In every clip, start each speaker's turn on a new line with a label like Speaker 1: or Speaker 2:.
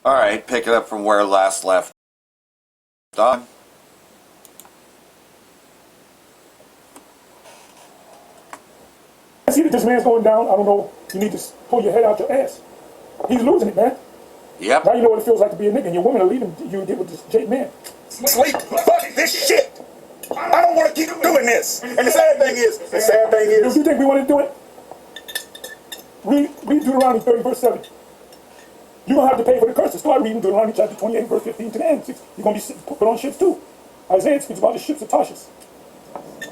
Speaker 1: All right, pick it up from where last left off.
Speaker 2: I see that this man's going down. I don't know. You need to pull your head out your ass. He's losing it, man.
Speaker 1: Yep.
Speaker 2: Now you know what it feels like to be a nigga, and your woman will leave him. You get with this Jake man.
Speaker 3: Sleep. Fuck this shit. I don't want to keep doing this. And the sad thing is,
Speaker 2: Do you think we want to do it? Read Deuteronomy 30, verse 7. You're going to have to pay for the curses. Start reading Deuteronomy chapter 28, verse 15 to the end. You're going to be put on ships too. Isaiah speaks about the ships of Tarshish.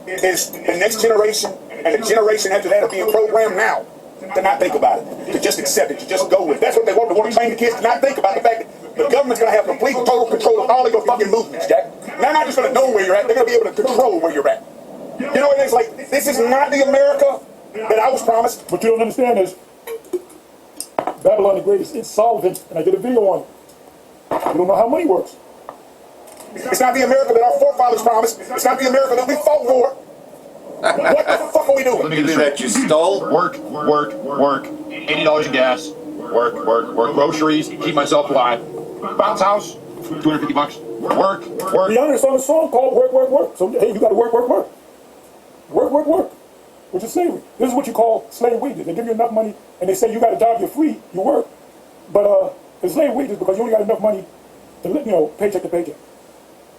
Speaker 3: Is the next generation and the generation after that are being programmed now to not think about it, to just accept it, to just go with it. That's what they want. They want to train the kids to not think about the fact that the government's going to have complete total control of all of your fucking movements, Jack. They're not just going to know where you're at. They're going to be able to control where you're at. You know what it is? Like, this is not the America that I was promised.
Speaker 2: What you don't understand is Babylon the Great is insolvent, and I did a video on it. You don't know how money works.
Speaker 3: It's not the America that our forefathers promised. It's not the America that we fought for. What the fuck are we doing?
Speaker 1: Let me get this that you stole.
Speaker 4: Work. $80 in gas. Work. Groceries. Keep myself alive. Bounce house. $250. Work.
Speaker 2: Rihanna is on a song called Work. So, hey, you got to work. Work. Which is slavery. This is what you call slave wages. They give you enough money, and they say you got a job, you're free, you work. But it's slave wages because you only got enough money to live, paycheck to paycheck.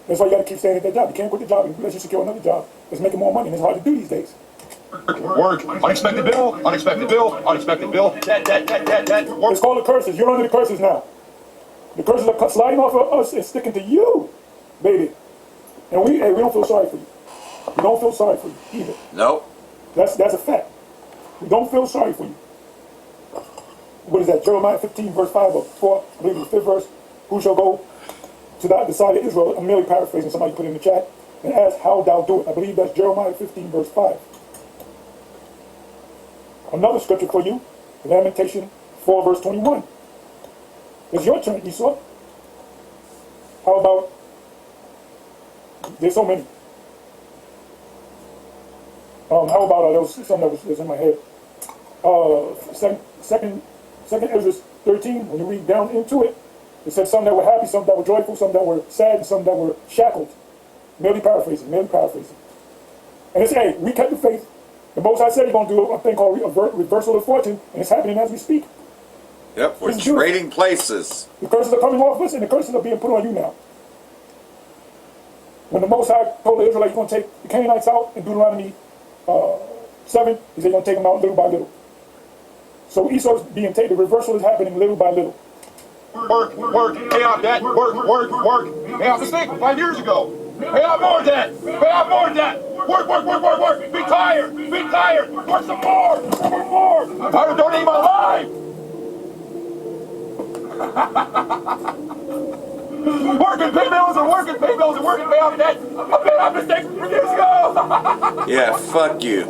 Speaker 2: That's why you got to keep staying at that job. You can't quit the job unless you secure another job that's making more money, and it's hard to do these days.
Speaker 4: Work. Unexpected bill. That. Work.
Speaker 2: It's called the curses. You're under the curses now. The curses are sliding off of us and sticking to you, baby. And we don't feel sorry for you. We don't feel sorry for you either.
Speaker 1: Nope.
Speaker 2: That's a fact. We don't feel sorry for you. What is that? Jeremiah 15, verse 5 or 4, I believe it's the 5th verse. Who shall go to the side of Israel? I'm merely paraphrasing, somebody put it in the chat, and ask how thou do it. I believe that's Jeremiah 15, verse 5. Another scripture for you, Lamentation 4, verse 21. It's your turn, Esau. How about, there's so many. How about, there was something that was in my head. Second Ezra 13, when you read down into it, it said some that were happy, some that were joyful, some that were sad, and some that were shackled. Merely paraphrasing. And it's, hey, we kept the faith. The Most High said he's going to do a thing called reversal of fortune, and it's happening as we speak.
Speaker 1: Yep, we're trading places.
Speaker 2: The curses are coming off us, and the curses are being put on you now. When the Most High told the Israelites he's going to take the Canaanites out in Deuteronomy 7, he said he's going to take them out little by little. So Esau's being taken, the reversal is happening little by little.
Speaker 4: Work. Pay off debt. Work. Pay off the stake 5 years ago. Pay off more debt. Work. Be tired. Work some more. I'm tired of donating my life. Working, pay bills, and pay off debt. I paid off mistakes from years ago.
Speaker 1: Yeah, fuck you.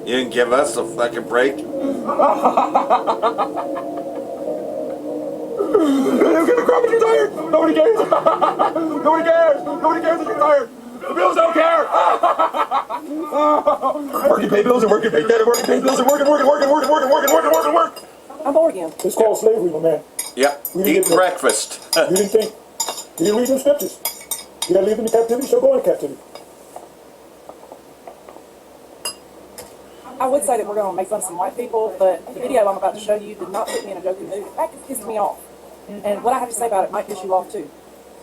Speaker 1: You didn't give us a fucking break.
Speaker 4: You're gonna cry when you're tired. Nobody cares. Nobody cares if you're tired. The bills don't care. Working, pay bills, and working, pay debt, and working, pay bills, and working.
Speaker 5: I'm bored again.
Speaker 2: It's called slavery, my man.
Speaker 1: Yep, eat breakfast.
Speaker 2: You didn't think. You didn't read them scriptures. You gotta leave them in captivity, shall go in captivity.
Speaker 5: I would say that we're going to make fun of some white people, but the video I'm about to show you did not put me in a joking mood. In fact, it pissed me off. And what I have to say about it might piss you off too.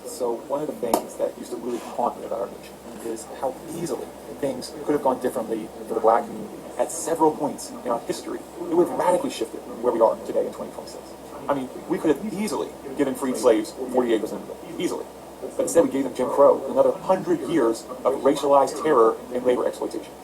Speaker 6: So one of the things that used to really haunt me about our nation is how easily things could have gone differently for the black community. At several points in our history, it would have radically shifted where we are today in 2026. I mean, we could have easily given freed slaves 40 acres and easily. But instead we gave them Jim Crow, another 100 years of racialized terror and labor exploitation.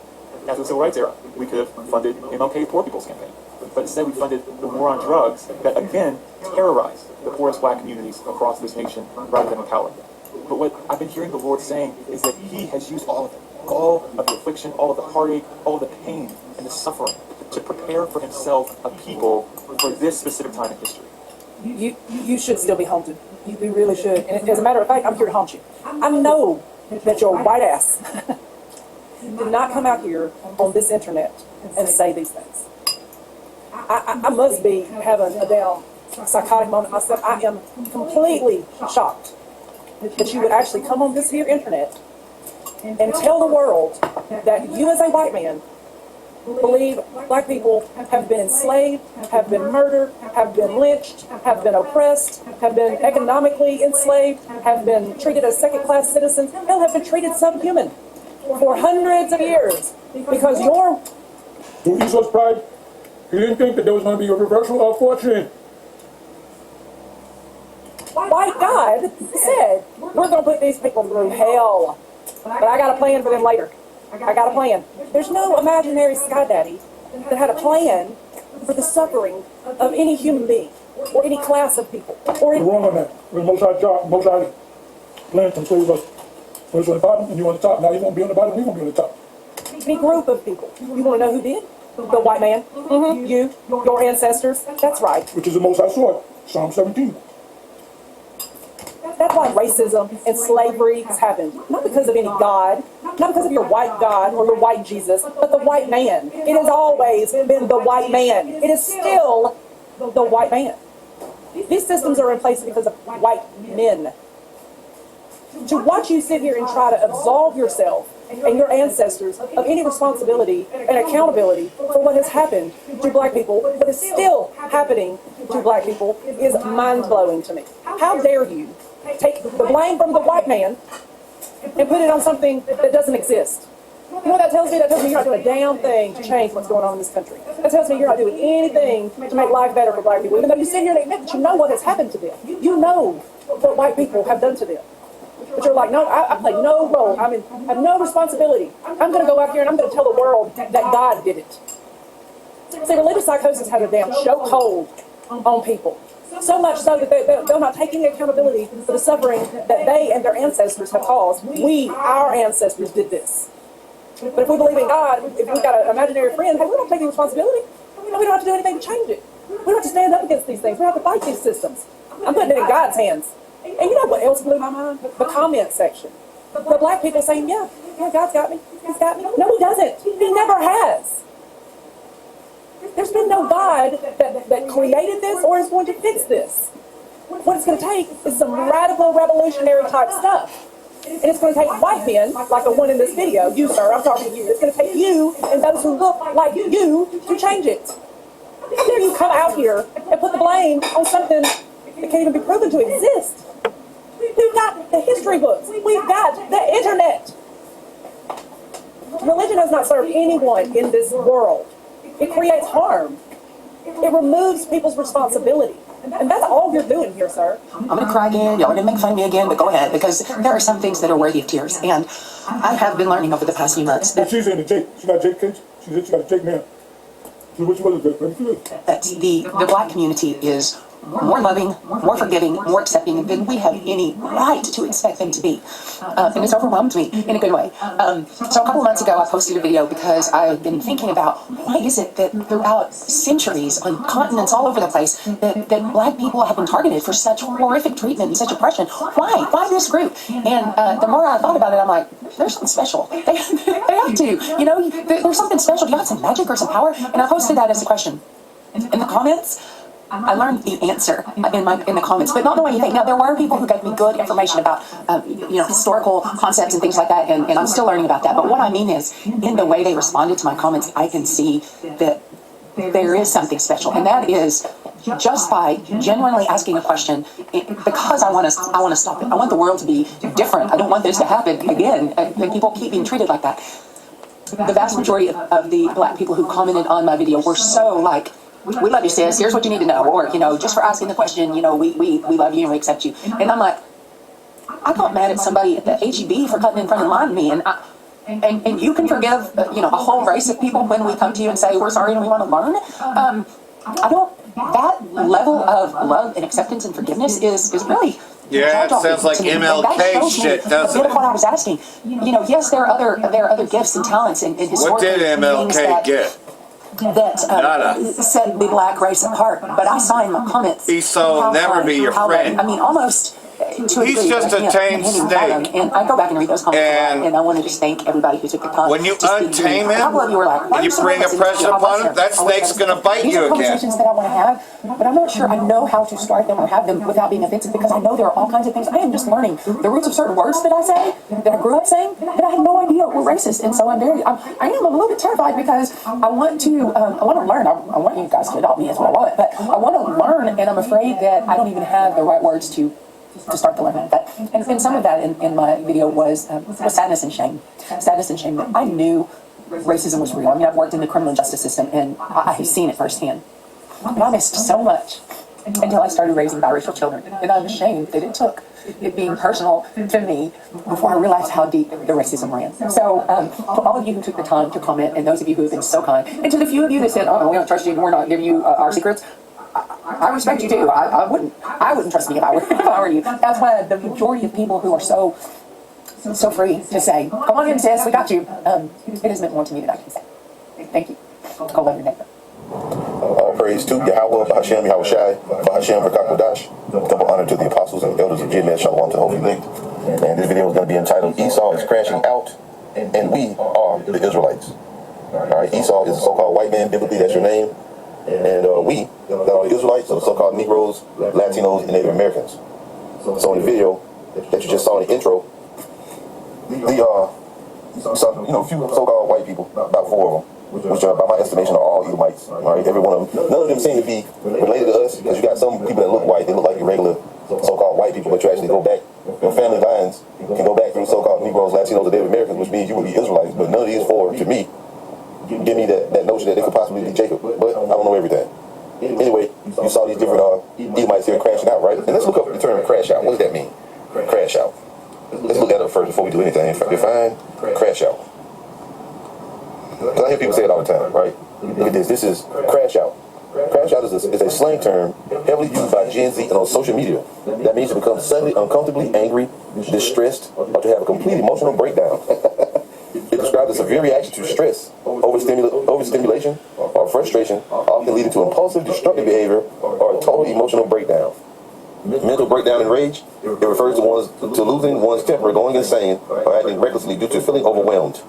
Speaker 6: After the Civil Rights era, we could have funded MLK's Poor People's Campaign. But instead we funded the war on drugs that, again, terrorized the poorest black communities across this nation rather than empower them. But what I've been hearing the Lord saying is that He has used all of it, all of the affliction, all of the heartache, all of the pain and the suffering to prepare for Himself a people for this specific time in history.
Speaker 5: You should still be haunted. You really should. And as a matter of fact, I'm here to haunt you. I know that your white ass did not come out here on this internet and say these things. I must be having a damn psychotic moment myself. I am completely shocked that you would actually come on this here internet and tell the world that you as a white man believe black people have been enslaved, have been murdered, have been lynched, have been oppressed, have been economically enslaved, have been treated as second-class citizens, hell, have been treated subhuman for hundreds of years because you're...
Speaker 2: To Esau's pride, he didn't think that there was going to be a reversal of fortune.
Speaker 5: White God said, we're going to put these people through hell, but I got a plan for them later. I got a plan. There's no imaginary sky daddy that had a plan for the suffering of any human being or any class of people. Or
Speaker 2: You're wrong on that. When Most High plan to save us. When it's on the bottom and you're on the top, now you won't be on the bottom, we won't be on the top.
Speaker 5: any group of people. You want to know who did? The white man. Mm-hmm. You, your ancestors. That's right.
Speaker 2: Which is the Most High sword, Psalm 17.
Speaker 5: That's why racism and slavery has happened. Not because of any God, not because of your white God or your white Jesus, but the white man. It has always been the white man. It is still the white man. These systems are in place because of white men. To watch you sit here and try to absolve yourself and your ancestors of any responsibility and accountability for what has happened to black people, but is still happening to black people, is mind-blowing to me. How dare you take the blame from the white man and put it on something that doesn't exist? You know what that tells me? That tells me you're not doing a damn thing to change what's going on in this country. That tells me you're not doing anything to make life better for black people, even though you sit here and admit that you know what has happened to them. You know what white people have done to them. But you're like, no, I play no role. I have no responsibility. I'm going to go out here and I'm going to tell the world that God did it. See, religious psychosis has a damn chokehold on people. So much so that they'll not take any accountability for the suffering that they and their ancestors have caused. Our ancestors did this. But if we believe in God, if we've got an imaginary friend, hey, we don't take any responsibility. We don't have to do anything to change it. We don't have to stand up against these things. We don't have to fight these systems. I'm putting it in God's hands. And you know what else blew my mind? The comment section. The black people saying, yeah, God's got me. He's got me. No, he doesn't. He never has. There's been no God that created this or is going to fix this. What it's going to take is some radical revolutionary type stuff. And it's going to take white men, like the one in this video, you sir, I'm talking to you. It's going to take you and those who look like you to change it. How dare you come out here and put the blame on something that can't even be proven to exist? We've got the history books. We've got the internet. Religion has not served anyone in this world. It creates harm. It removes people's responsibility. And that's all you're doing here, sir.
Speaker 7: I'm going to cry again. Y'all are going to make fun of me again, but go ahead, because there are some things that are worthy of tears. And I have been learning over the past few months that
Speaker 2: She's in the Jake. She got Jake case. She got a Jake now. So which one is that? Let me feel it.
Speaker 7: that the black community is more loving, more forgiving, more accepting than we have any right to expect them to be. And it's overwhelmed me in a good way. So a couple of months ago, I posted a video because I've been thinking about why is it that throughout centuries on continents all over the place that black people have been targeted for such horrific treatment and such oppression. Why? Why this group? And the more I thought about it, I'm like, there's something special. They have to. You know, there's something special. Do you have some magic or some power? And I posted that as a question. In the comments, I learned the answer in the comments, but not the way you think. Now, there were people who gave me good information about, historical concepts and things like that, and I'm still learning about that. But what I mean is, in the way they responded to my comments, I can see that there is something special, and that is just by genuinely asking a question, because I want to stop it. I want the world to be different. I don't want this to happen again. And people keep being treated like that. The vast majority of the black people who commented on my video were so like, we love you, sis. Here's what you need to know. Or, just for asking the question, we love you and we accept you. And I'm like, I got mad at somebody at the HEB for cutting in front of the line of me. And you can forgive, a whole race of people when we come to you and say, we're sorry and we want to learn. That level of love and acceptance and forgiveness is really...
Speaker 1: Yeah, it sounds like MLK shit, doesn't it?
Speaker 7: What I was asking. Yes, there are other gifts and talents and historical
Speaker 1: What did MLK get?
Speaker 7: That set the black race apart, but I saw in my comments.
Speaker 1: Esau will never be your friend.
Speaker 7: Almost to a
Speaker 1: He's
Speaker 7: degree,
Speaker 1: just
Speaker 7: but
Speaker 1: a
Speaker 7: I can't
Speaker 1: tame
Speaker 7: hang without him.
Speaker 1: snake.
Speaker 7: And I go back and read those comments a
Speaker 1: And
Speaker 7: lot, and I want to just thank everybody who took the time
Speaker 1: when you
Speaker 7: to speak to me.
Speaker 1: untame
Speaker 7: A couple of you were like,
Speaker 1: him,
Speaker 7: "Why
Speaker 1: and you
Speaker 7: are so
Speaker 1: bring
Speaker 7: nervous?"
Speaker 1: oppression
Speaker 7: I was
Speaker 1: upon him,
Speaker 7: nervous.
Speaker 1: that
Speaker 7: I was
Speaker 1: snake's
Speaker 7: nervous.
Speaker 1: gonna bite
Speaker 7: These
Speaker 1: you
Speaker 7: are
Speaker 1: again.
Speaker 7: conversations that I want to have, but I'm not sure I know how to start them or have them without being offensive, because I know there are all kinds of things. I am just learning the roots of certain words that I say, that I grew up saying, that I had no idea were racist. And so I am a little bit terrified, because I want to learn. I want you guys to adopt me, is what I want, but I want to learn, and I'm afraid that I don't even have the right words to start to learn that. And some of that in my video was sadness and shame. Sadness and shame that I knew racism was real. I mean, I've worked in the criminal justice system, and I have seen it firsthand. But I missed so much until I started raising biracial children. And I'm ashamed that it took it being personal to me before I realized how deep the racism ran. So to all of you who took the time to comment, and those of you who have been so kind, and to the few of you that said, "Oh, we don't trust you, and we're not giving you our secrets," I respect you too. I wouldn't trust me if I were you. That's why the majority of people who are so free to say, "Come on in, sis, we got you." It has meant more to me than I can say. Thank you. Go love your neighbor.
Speaker 8: All praise to Yahweh, Bahashem, Yahushai, Bahashem, Rakakodash. Double honor to the apostles and elders of Jim, Shalom to Holy Linked. And this video is going to be entitled Esau is Crashing Out, and We Are the Israelites. Alright, Esau is a so-called white man, biblically that's your name. And we, that are the Israelites, or the so-called Negroes, Latinos, and Native Americans. So in the video that you just saw in the intro, a few so-called white people, about 4 of them, which are, by my estimation, are all Edomites. Right? Every one of them. None of them seem to be related to us, because you got some people that look white. They look like your regular so-called white people, but you actually go back. Your family lines can go back through so-called Negroes, Latinos, and Native Americans, which means you would be Israelites. But none of these 4, to me, give me that notion that they could possibly be Jacob. But I don't know everything. Anyway, you saw these different Edomites here crashing out, right? And let's look up the term crash out. What does that mean? Crash out. Let's look that up first before we do anything. Define crash out. Because I hear people say it all the time, right? Look at this. This is crash out. Crash out is a slang term heavily used by Gen Z and on social media. That means to become suddenly uncomfortably angry, distressed, or to have a complete emotional breakdown. It describes a severe reaction to stress, overstimulation, or frustration, often leading to impulsive, destructive behavior or a total emotional breakdown. Mental breakdown and rage, it refers to losing one's temper, going insane, or acting recklessly due to feeling overwhelmed.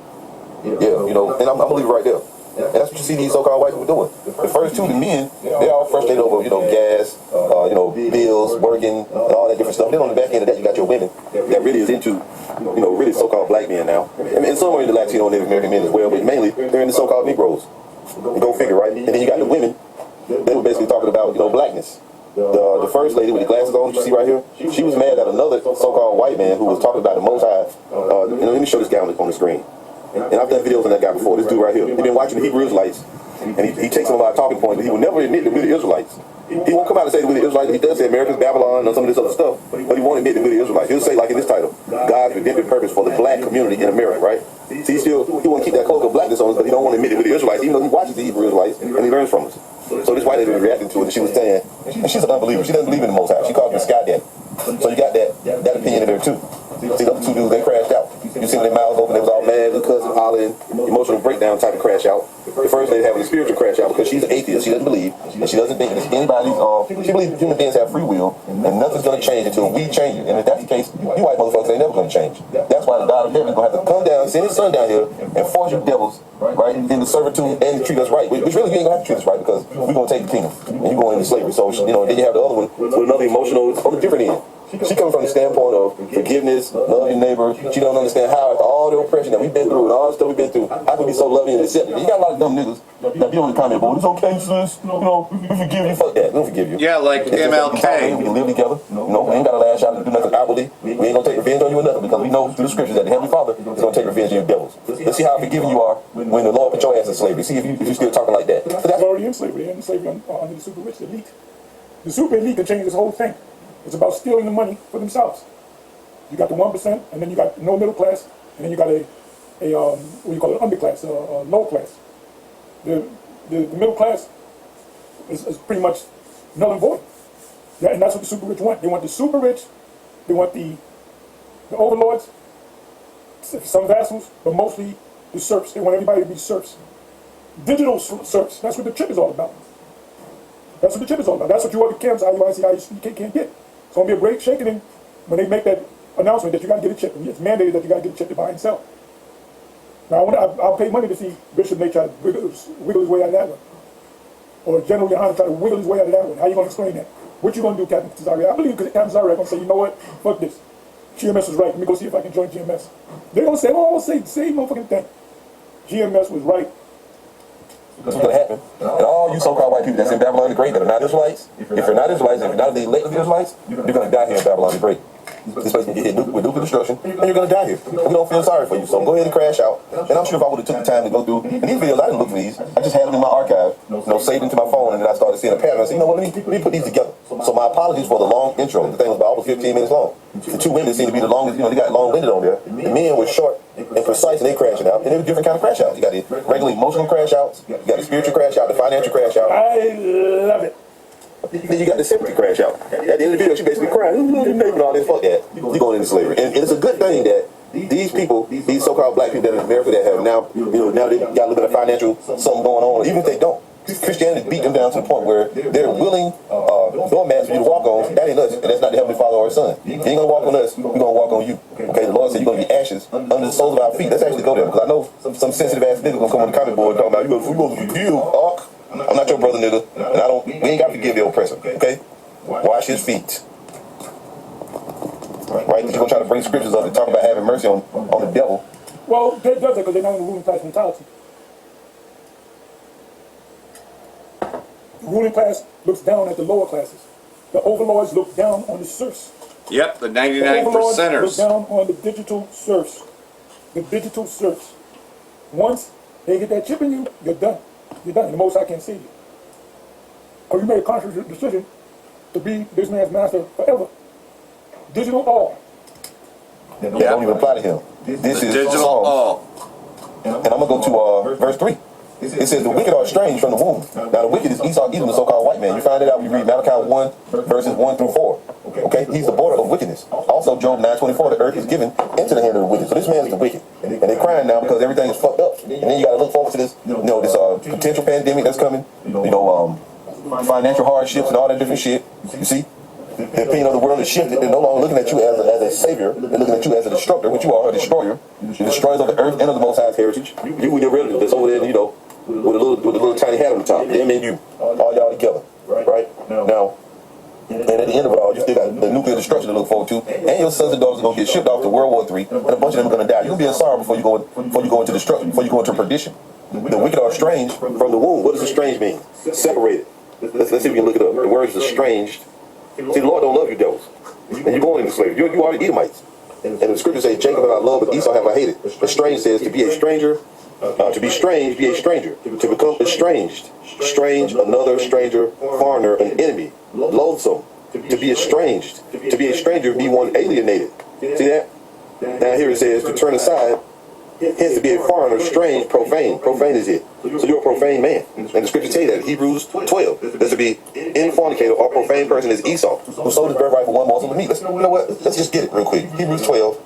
Speaker 8: Yeah, and I'm gonna leave it right there. And that's what you see these so-called white people doing. The first 2, the men, they're all frustrated over, gas, bills, working, and all that different stuff. Then on the back end of that, you got your women that really is into, really so-called black men now. And some are into Latino and Native American men as well, but mainly they're into so-called Negroes. Go figure, right? And then you got the women, they were basically talking about, blackness. The first lady with the glasses on, you see right here, she was mad at another so-called white man who was talking about the Most High. Let me show this guy on the screen. And I've done videos on that guy before. This dude right here, he's been watching the Hebrew Israelites, and he takes some of our talking points, but he will never admit that we're the Israelites. He won't come out and say that we're the Israelites. He does say America's Babylon and some of this other stuff, but he won't admit that we're the Israelites. He'll say, like in this title, God's redemptive purpose for the black community in America, right? See, he want to keep that cloak of blackness on us, but he don't want to admit that we're the Israelites, even though he watches the Hebrew Israelites and he learns from us. So this white lady was reacting to it, and she was saying, and she's an unbeliever. She doesn't believe in the Most High. She calls him the Sky Daddy. So you got that opinion in there too. See, the other 2 dudes, they crashed out. You see when their mouths open, they was all mad, the cousin hollering, emotional breakdown type of crash out. The first lady having a spiritual crash out because she's an atheist. She doesn't believe, and she doesn't think that anybody's she believes human beings have free will, and nothing's going to change until we change it. And if that's the case, you white motherfuckers ain't never going to change. That's why the God of heaven is going to have to come down, send his son down here, and force you devils, right, into servitude and treat us right. Which really, you ain't going to have to treat us right, because we're going to take the kingdom, and you're going into slavery. So, then you have the other one with another emotional, on a different end. She coming from the standpoint of forgiveness, love your neighbor. She don't understand how, after all the oppression that we've been through and all the stuff we've been through, how can we be so loving and accepting? You got a lot of dumb niggas that be on the comment board. It's okay, sis. We forgive you. Fuck that. We don't forgive you.
Speaker 1: Yeah, like MLK.
Speaker 8: We can live together. We ain't got to lash out and do nothing outwardly. We ain't gonna take revenge on you or nothing, because we know through the scriptures that the Heavenly Father is gonna take revenge on you devils. Let's see how forgiving you are when the Lord put your ass in slavery. See if you're still talking like that. So
Speaker 2: They're already in slavery. They're in slavery under the super rich, the elite. The super elite can change this whole thing. It's about stealing the money for themselves. You got the 1%, and then you got no middle class, and then you got what do you call it, underclass, low class. The middle class is pretty much null and void. Yeah, and that's what the super rich want. They want the super rich. They want the overlords, some vassals, but mostly the serfs. They want everybody to be serfs. Digital serfs. That's what the chip is all about. That's what the chip is all about. That's what you other camps, IUIC, can't get. It's going to be a great shaking when they make that announcement that you got to get a chip, and it's mandated that you got to get a chip to buy and sell. Now, I'll pay money to see Bishop Nate try to wiggle his way out of that one. Or General Yohana try to wiggle his way out of that one. How you going to explain that? What you going to do, Captain Cesario? I believe Captain Cesario going to say, you know what? Fuck this. GMS was right. Let me go see if I can join GMS. They're going to say, oh, say the same motherfucking thing. GMS was right.
Speaker 8: That's what's going to happen. And all you so-called white people that's in Babylon the Great that are not Israelites, if you're not Israelites, if you're not the elect of the Israelites, you're going to die here in Babylon the Great. This place can get hit with nuclear destruction, and you're going to die here. We don't feel sorry for you, so go ahead and crash out. And I'm sure if I would have took the time to go through, and these videos, I didn't look for these. I just had them in my archive, saved into my phone, and then I started seeing a pattern. I said, you know what, let me put these together. So my apologies for the long intro. The thing was about almost 15 minutes long. The two women seem to be the longest, they got long-winded on there. The men were short and precise, and they crashing out. And they were different kind of crash outs. You got the regular emotional crash outs, you got the spiritual crash out, the financial crash out.
Speaker 2: I love it.
Speaker 8: Then you got the sympathy crash out. At the end of the video, she basically crying, and all this, fuck that. You going into slavery. And it's a good thing that these people, these so-called black people that are in America that have now, now they got a little bit of financial something going on, even if they don't. Christianity beat them down to the point where they're willing doormats for you to walk on. That ain't us, and that's not the Heavenly Father or His Son. You ain't gonna walk on us, we're gonna walk on you. Okay, the Lord said you're gonna be ashes under the soles of our feet. Let's actually go there, because I know some sensitive ass nigga gonna come on the comment board talking about you supposed to be healed, Ark. I'm not your brother, nigga, and we ain't got to forgive the oppressor, okay? Wash his feet. Right? You're gonna try to bring scriptures up and talk about having mercy on the devil.
Speaker 2: Well, they does that because they're not in the ruling class mentality. The ruling class looks down at the lower classes. The overlords look down on the serfs.
Speaker 1: Yep, the
Speaker 2: The
Speaker 1: 99
Speaker 2: overlords look
Speaker 1: percenters.
Speaker 2: down on the digital serfs. The digital serfs. Once they get that chip in you, you're done. You're done. The Most High can't save you. Or you made a conscious decision to be this man's master forever. Digital all.
Speaker 8: That don't even apply to him. This is
Speaker 1: Digital
Speaker 8: Psalms.
Speaker 1: all.
Speaker 8: And I'm gonna go to verse 3. It says the wicked are estranged from the womb. Now the wicked is Esau, Edom, the so-called white man. You find it out when you read Malachi 1, verses 1 through 4. Okay, he's the border of wickedness. Also, Job 9:24, the earth is given into the hand of the wicked. So this man is the wicked, and they're crying now because everything is fucked up. And then you got to look forward to this, this potential pandemic that's coming. Financial hardships and all that different shit. You see, the opinion of the world is shifted. They're no longer looking at you as a savior. They're looking at you as a destructor, which you are, a destroyer. The destroyers of the earth and of the Most High's heritage. You and your relative that's over there, with a little tiny hat on the top. Them and you, all y'all together, right? Now, and at the end of it all, you still got the nuclear destruction to look forward to, and your sons and daughters are gonna get shipped off to World War III, and a bunch of them are gonna die. You're gonna be in sorrow before you go into destruction, before you go into perdition. The wicked are estranged from the womb. What does estranged mean? Separated. Let's see if we can look it up. The word is estranged. See, the Lord don't love you devils, and you're going into slavery. You are the Edomites, and the scripture says, "Jacob have I loved, but Esau have I hated." Estranged says to be a stranger. To be strange, be a stranger. To become estranged, strange, another stranger, foreigner, an enemy, loathsome. To be estranged, to be a stranger, be one alienated. See that? Now here it says to turn aside, hence to be a foreigner, strange, profane. Profane is it. So you're a profane man. And the scripture tell you that. Hebrews 12. That's to be in fornicator or profane person is Esau, who sold his birthright for one morsel of meat. You know what? Let's just get it real quick. Hebrews 12.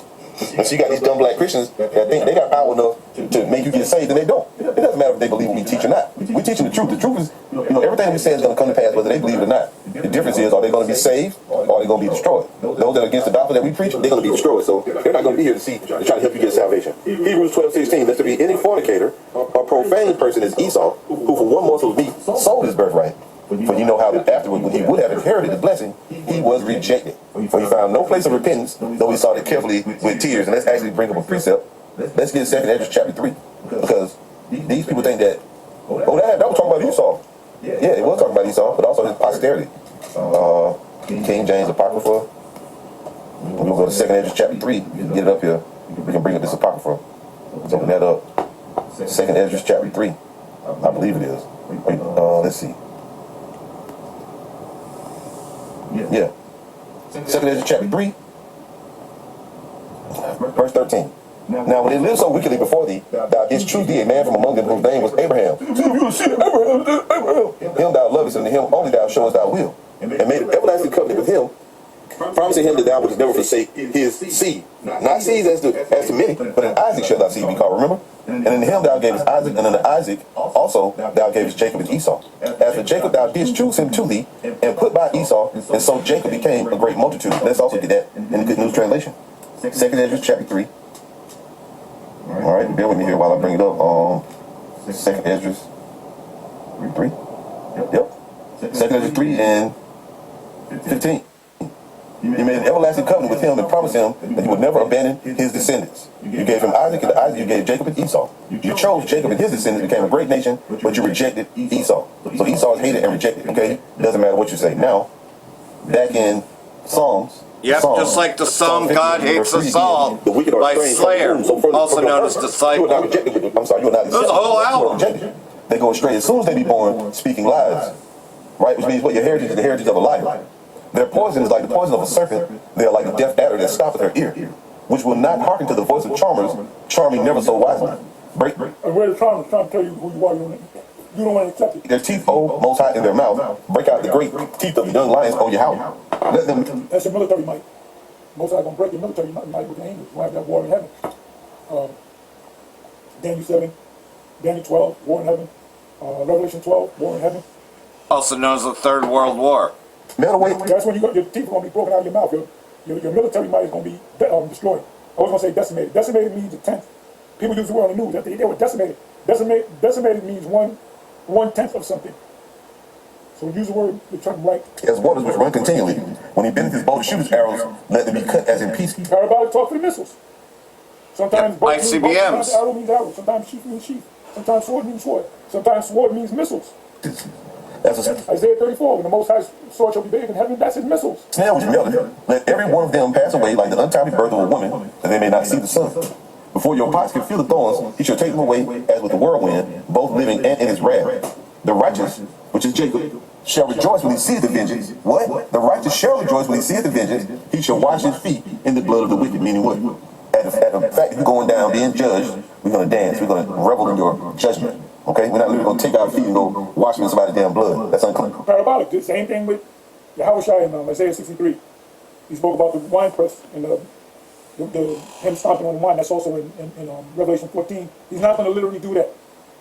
Speaker 8: And so you got these dumb black Christians that think they got power enough to make you get saved, and they don't. It doesn't matter if they believe what we teach or not. We're teaching the truth. The truth is, everything we say is going to come to pass whether they believe it or not. The difference is, are they going to be saved or are they going to be destroyed? Those that are against the doctrine that we preach, they're going to be destroyed. So they're not going to be here to try to help you get salvation. Hebrews 12:16, that's to be any fornicator or profane person is Esau, who for one morsel of meat sold his birthright. For you know how that afterward, when he would have inherited the blessing, he was rejected. For he found no place of repentance, though he sought it carefully with tears. And let's actually bring up a precept. Let's get 2nd Ezra chapter 3. Because these people think that, that was talking about Esau. Yeah, it was talking about Esau, but also his posterity. King James Apocrypha. We'll go to 2nd Ezra chapter 3. Get it up here. We can bring up this Apocrypha. Let's open that up. 2nd Ezra chapter 3. I believe it is. Let's see. Yeah. 2nd Ezra chapter 3, verse 13. Now when they lived so wickedly before thee, thou didst choose thee a man from among them whose name was Abraham. Him thou lovest, and to him only thou showest thy will. And made an everlasting covenant with him, promising him that thou wouldst never forsake his seed. Not seeds as to many, but in Isaac shall thy seed be called, remember? And in him thou gavest Isaac, and unto Isaac also thou gavest Jacob and Esau. As for Jacob thou didst choose him to thee, and put by Esau, and so Jacob became a great multitude. Let's also get that in the Good News Translation. 2nd Ezra chapter 3. Alright, bear with me here while I bring it up. 2nd Ezra 3. Yep. 2nd Ezra 3 and 15. He made an everlasting covenant with him and promised him that he would never abandon his descendants. You gave him Isaac, and to Isaac you gave Jacob and Esau. You chose Jacob and his descendants became a great nation, but you rejected Esau. So Esau is hated and rejected, okay? Doesn't matter what you say. Now, back in Psalms.
Speaker 1: Yep, just like the song God Hates Us All by Slayer, also known as Disciple.
Speaker 8: I'm sorry, you are not.
Speaker 1: There's a whole album.
Speaker 8: They go astray as soon as they be born, speaking lies, right? Which means what your heritage is the heritage of a liar. Their poison is like the poison of a serpent. They are like a deaf adder that stoppeth her ear, which will not hearken to the voice of charmers, charming never so wisely. Break.
Speaker 2: And where the charmers trying to tell you who you are, you don't want to accept it.
Speaker 8: Their teeth, most high in their mouth. Break out the great teeth of the young lions on your house. Let them.
Speaker 2: That's your military might. Most high gonna break your military might with the angels. We'll have that war in heaven. Daniel 7, Daniel 12, war in heaven. Revelation 12, war in heaven.
Speaker 1: Also known as the Third World War.
Speaker 2: That's when your teeth are going to be broken out of your mouth. Your military might is going to be destroyed. I was going to say decimated. Decimated means a tenth. People use the word on the news that they were decimated. Decimated means one tenth of something. So use the word, the term right.
Speaker 8: As waters which run continually. When he bendeth his bow to shoot his arrows, let them be cut as in pieces.
Speaker 2: Parabolic talk for the missiles. Sometimes bow means bow,
Speaker 1: ICBMs.
Speaker 2: sometimes arrow means arrow. Sometimes sheath means sheath. Sometimes sword means sword. Sometimes sword means missiles. Isaiah 34, when the Most High sword shall be big in heaven, that's his missiles.
Speaker 8: Snail which melted, let every one of them pass away like the untimely birth of a woman, that they may not see the sun. Before your pots can feel the thorns, he shall take them away as with the whirlwind, both living and in his wrath. The righteous, which is Jacob, shall rejoice when he seeth the vengeance. What? The righteous shall rejoice when he seeth the vengeance. He shall wash his feet in the blood of the wicked. Meaning what? At the fact that you're going down, being judged, we're going to dance. We're going to revel in your judgment. Okay? We're not literally going to take our feet and go wash them in somebody's damn blood. That's unclean.
Speaker 2: Parabolic. The same thing with Yahushua in Isaiah 63. He spoke about the wine press and him stomping on the wine. That's also in Revelation 14. He's not going to literally do that.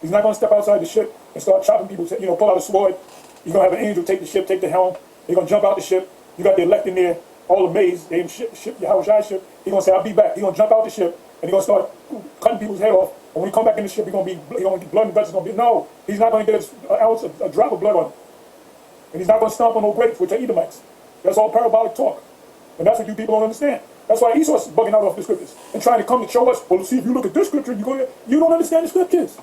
Speaker 2: He's not going to step outside the ship and start chopping people. Pull out a sword. He's going to have an angel take the ship, take the helm. They're going to jump out the ship. You got the elect in there, all amazed. They in ship Yahushua's ship. He's going to say, I'll be back. He's going to jump out the ship and he's going to start cutting people's head off. And when he come back in the ship, he's going to get blood and guts. No, he's not going to get an ounce, a drop of blood on him. And he's not going to stomp on no grapes, which are Edomites. That's all parabolic talk. And that's what you people don't understand. That's why Esau's bugging out off the scriptures and trying to come to show us, well, see, if you look at this scripture, you don't understand the scriptures.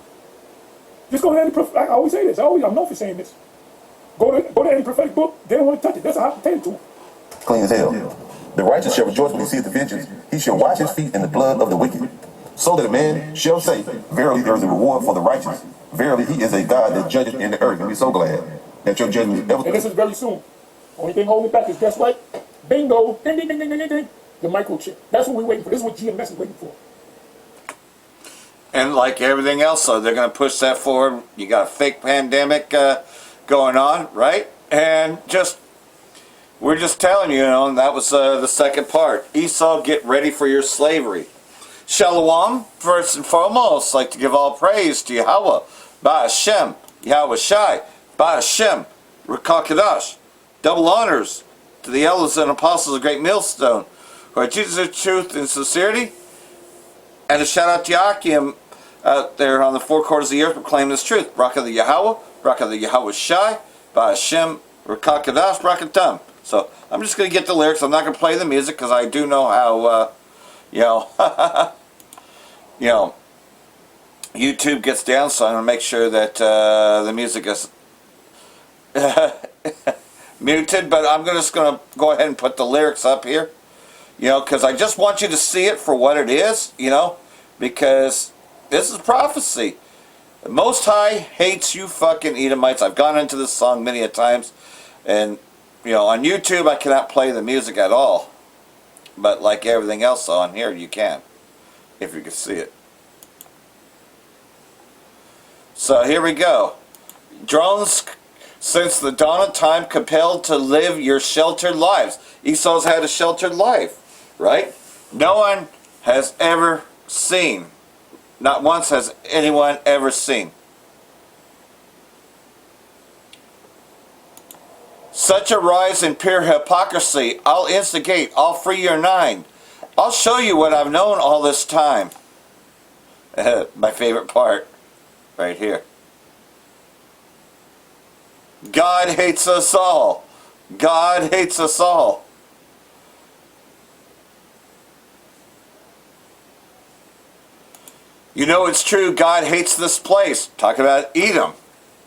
Speaker 2: Just go to any I always say this. I'm known for saying this. Go to any prophetic book. They don't want to touch it. That's a hot potato to them.
Speaker 8: Clean as hell. The righteous shall rejoice when he seeth the vengeance. He shall wash his feet in the blood of the wicked. So that a man shall say, verily there is a reward for the righteous. Verily he is a God that judgeth in the earth. And we're so glad that your judgment is ever.
Speaker 2: And this is very soon. Only thing holding it back is, guess what? Bingo. Ding, ding, ding, ding, ding, ding. The microchip. That's what we're waiting for. This is what GMS is waiting for.
Speaker 1: And like everything else, so they're going to push that forward. You got a fake pandemic going on, right? And we're just telling you, and that was the second part. Esau, get ready for your slavery. Shalom, first and foremost, like to give all praise to Yahweh, Ba'ashem, Yahweh Shai, Ba'ashem, Rakakadash. Double honors to the elders and apostles of Great Millstone, who are Jesus of truth and sincerity. And a shout out to Yakim out there on the four quarters of the earth proclaiming this truth. Braka the Yahweh, Braka the Yahweh Shai, Ba'ashem, Rakakadash, Brakatam. So I'm just going to get the lyrics. I'm not going to play the music because I do know how, YouTube gets down, so I'm going to make sure that the music is muted. But I'm just going to go ahead and put the lyrics up here, because I just want you to see it for what it is, because this is prophecy. The Most High hates you fucking Edomites. I've gone into this song many a times, and on YouTube I cannot play the music at all, but like everything else on here you can, if you can see it. So here we go. Drones Since the dawn of time, compelled to live your sheltered lives. Esau's had a sheltered life, right? No one has ever seen, not once has anyone ever seen such a rise in pure hypocrisy. I'll instigate, I'll free your nine. I'll show you what I've known all this time. My favorite part, right here. God hates us all. God hates us all. You know it's true, God hates this place. Talking about Edom.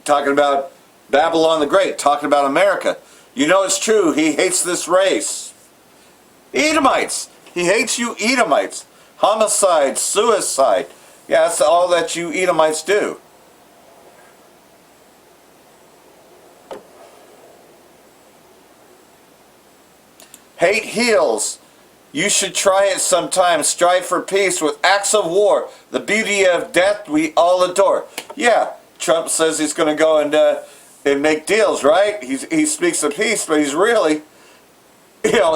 Speaker 1: Talking about Babylon the Great. Talking about America. You know it's true, he hates this race. Edomites. He hates you Edomites. Homicide, suicide. Yeah, that's all that you Edomites do. Hate heals. You should try it sometime. Strive for peace with acts of war. The beauty of death we all adore. Yeah, Trump says he's going to go and make deals, right? He speaks of peace, but he's really,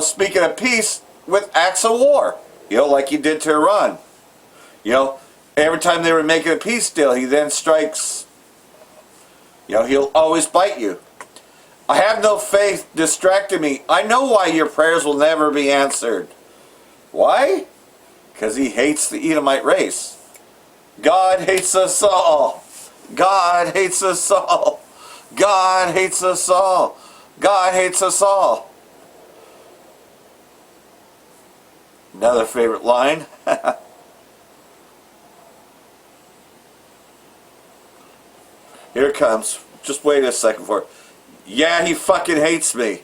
Speaker 1: speaking of peace with acts of war. Like he did to Iran. Every time they were making a peace deal, he then strikes. He'll always bite you. I have no faith distracting me. I know why your prayers will never be answered. Why? Because he hates the Edomite race. God hates us all. God hates us all. God hates us all. God hates us all. Another favorite line. Here it comes. Just wait a second for it. Yeah, he fucking hates me.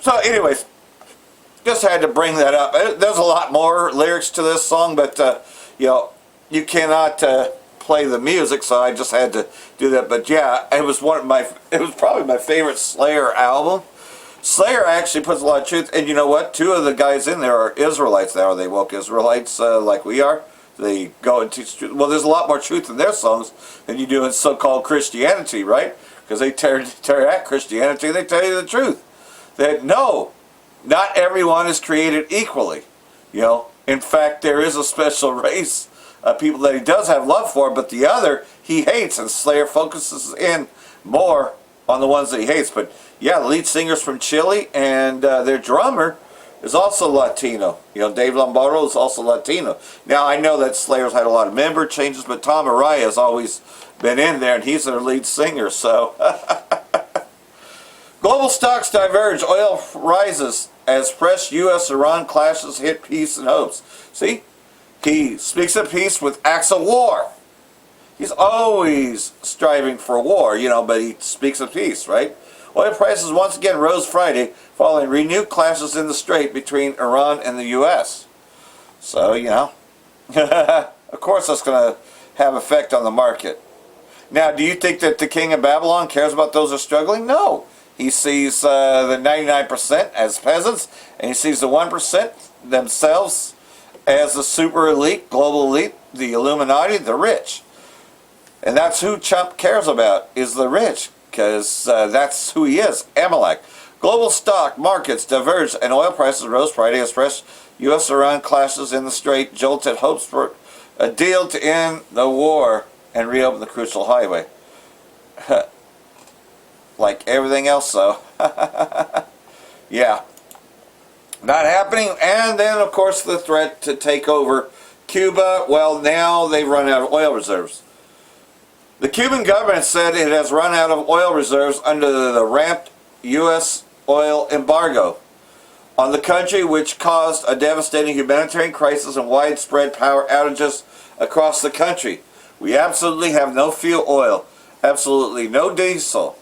Speaker 1: So anyways, just had to bring that up. There's a lot more lyrics to this song, but you cannot play the music, so I just had to do that. But yeah, it was probably my favorite Slayer album. Slayer actually puts a lot of truth, and you know what? Two of the guys in there are Israelites now. Are they woke Israelites like we are? They go and teach truth. Well, there's a lot more truth in their songs than you do in so-called Christianity, right? Because they tear at Christianity, they tell you the truth. That no, not everyone is created equally. In fact, there is a special race of people that he does have love for, but the other he hates, and Slayer focuses in more on the ones that he hates. But yeah, the lead singer's from Chile, and their drummer is also Latino. Dave Lombardo is also Latino. Now, I know that Slayer's had a lot of member changes, but Tom Araya has always been in there, and he's their lead singer, so. Global stocks diverge. Oil rises as fresh U.S.-Iran clashes hit peace and hopes. See? He speaks of peace with acts of war. He's always striving for war, but he speaks of peace, right? Oil prices once again rose Friday following renewed clashes in the strait between Iran and the U.S. So, of course that's going to have effect on the market. Now, do you think that the king of Babylon cares about those who are struggling? No. He sees the 99% as peasants, and he sees the 1% themselves as the super elite, global elite, the Illuminati, the rich. And that's who Trump cares about, is the rich, because that's who he is, Amalek. Global stock markets diverged, and oil prices rose Friday as fresh U.S.-Iran clashes in the strait jolted hopes for a deal to end the war and reopen the crucial highway. Like everything else, though. Yeah. Not happening. And then, of course, the threat to take over Cuba. Well, now they've run out of oil reserves. The Cuban government said it has run out of oil reserves under the ramped U.S. oil embargo on the country, which caused a devastating humanitarian crisis and widespread power outages across the country. We absolutely have no fuel oil, absolutely no diesel.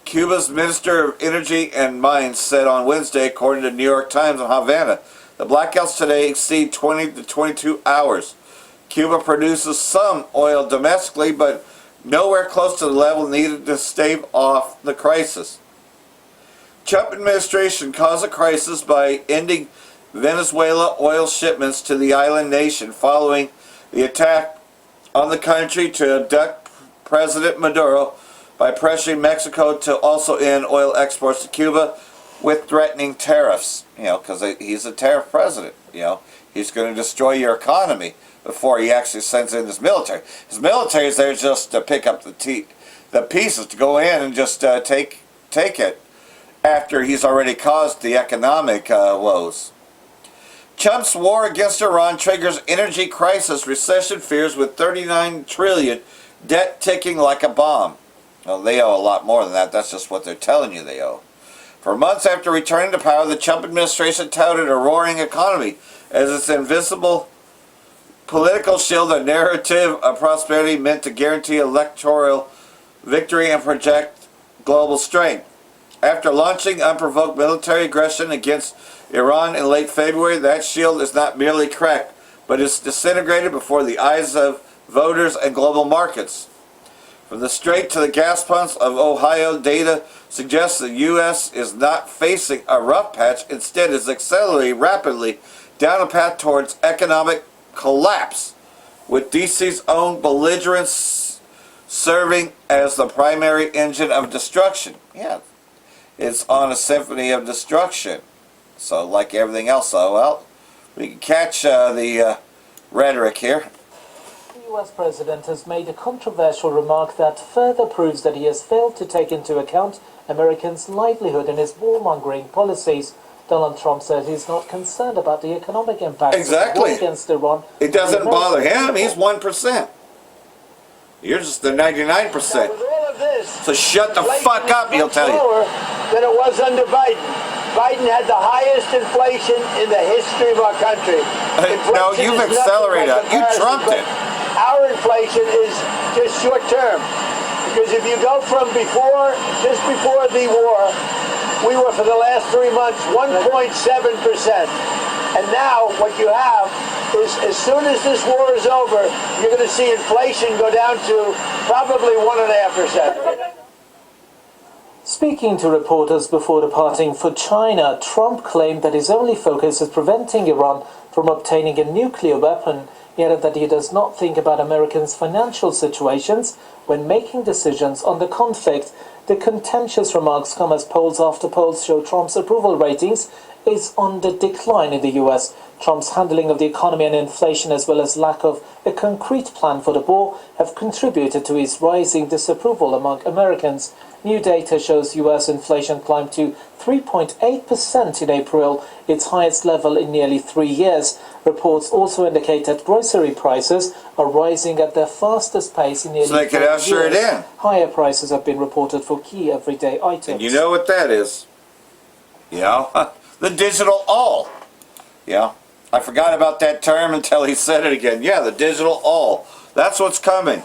Speaker 1: Cuba's Minister of Energy and Mines said on Wednesday, according to the New York Times in Havana, the blackouts today exceed 20 to 22 hours. Cuba produces some oil domestically, but nowhere close to the level needed to stave off the crisis. Trump administration caused a crisis by ending Venezuela oil shipments to the island nation following the attack on the country to abduct President Maduro by pressuring Mexico to also end oil exports to Cuba with threatening tariffs. You know, because he's a tariff president. You know, he's going to destroy your economy before he actually sends in his military. His military is there just to pick up the pieces, to go in and just take it after he's already caused the economic woes. Trump's war against Iran triggers energy crisis, recession fears with $39 trillion, debt ticking like a bomb. Well, they owe a lot more than that. That's just what they're telling you they owe. For months after returning to power, the Trump administration touted a roaring economy as its invisible political shield, a narrative of prosperity meant to guarantee electoral victory and project global strength. After launching unprovoked military aggression against Iran in late February, that shield is not merely cracked, but is disintegrated before the eyes of voters and global markets. From the Strait to the gas pumps of Ohio, data suggests the U.S. is not facing a rough patch, instead is accelerating rapidly down a path towards economic collapse, with D.C.'s own belligerence serving as the primary engine of destruction. Yeah, it's on a symphony of destruction. So, like everything else, well, we can catch the rhetoric here.
Speaker 9: The US president has made a controversial remark that further proves that he has failed to take into account Americans' livelihood in his warmongering policies. Donald Trump said he's not concerned about the economic impact of the war against Iran.
Speaker 1: It doesn't bother him. He's 1%. You're just the 99%. So shut the fuck up, he'll tell you.
Speaker 10: Than it was under Biden. Biden had the highest inflation in the history of our country.
Speaker 1: No, you've accelerated it. You trumped it.
Speaker 10: Our inflation is just short term. Because if you go from before, just before the war, we were for the last 3 months 1.7%. And now what you have is, as soon as this war is over, you're going to see inflation go down to probably 1.5%.
Speaker 9: Speaking to reporters before departing for China, Trump claimed that his only focus is preventing Iran from obtaining a nuclear weapon. He added that he does not think about Americans' financial situations when making decisions on the conflict. The contentious remarks come as polls after polls show Trump's approval ratings is on the decline in the US. Trump's handling of the economy and inflation, as well as lack of a concrete plan for the war, have contributed to his rising disapproval among Americans. New data shows US inflation climbed to 3.8% in April, its highest level in nearly 3 years. Reports also indicate that grocery prices are rising at their fastest pace in nearly 4 years. So they could usher it in. Higher prices have been reported for key everyday items.
Speaker 1: And you know what that is? You know? The digital all. Yeah. I forgot about that term until he said it again. Yeah, the digital all. That's what's coming.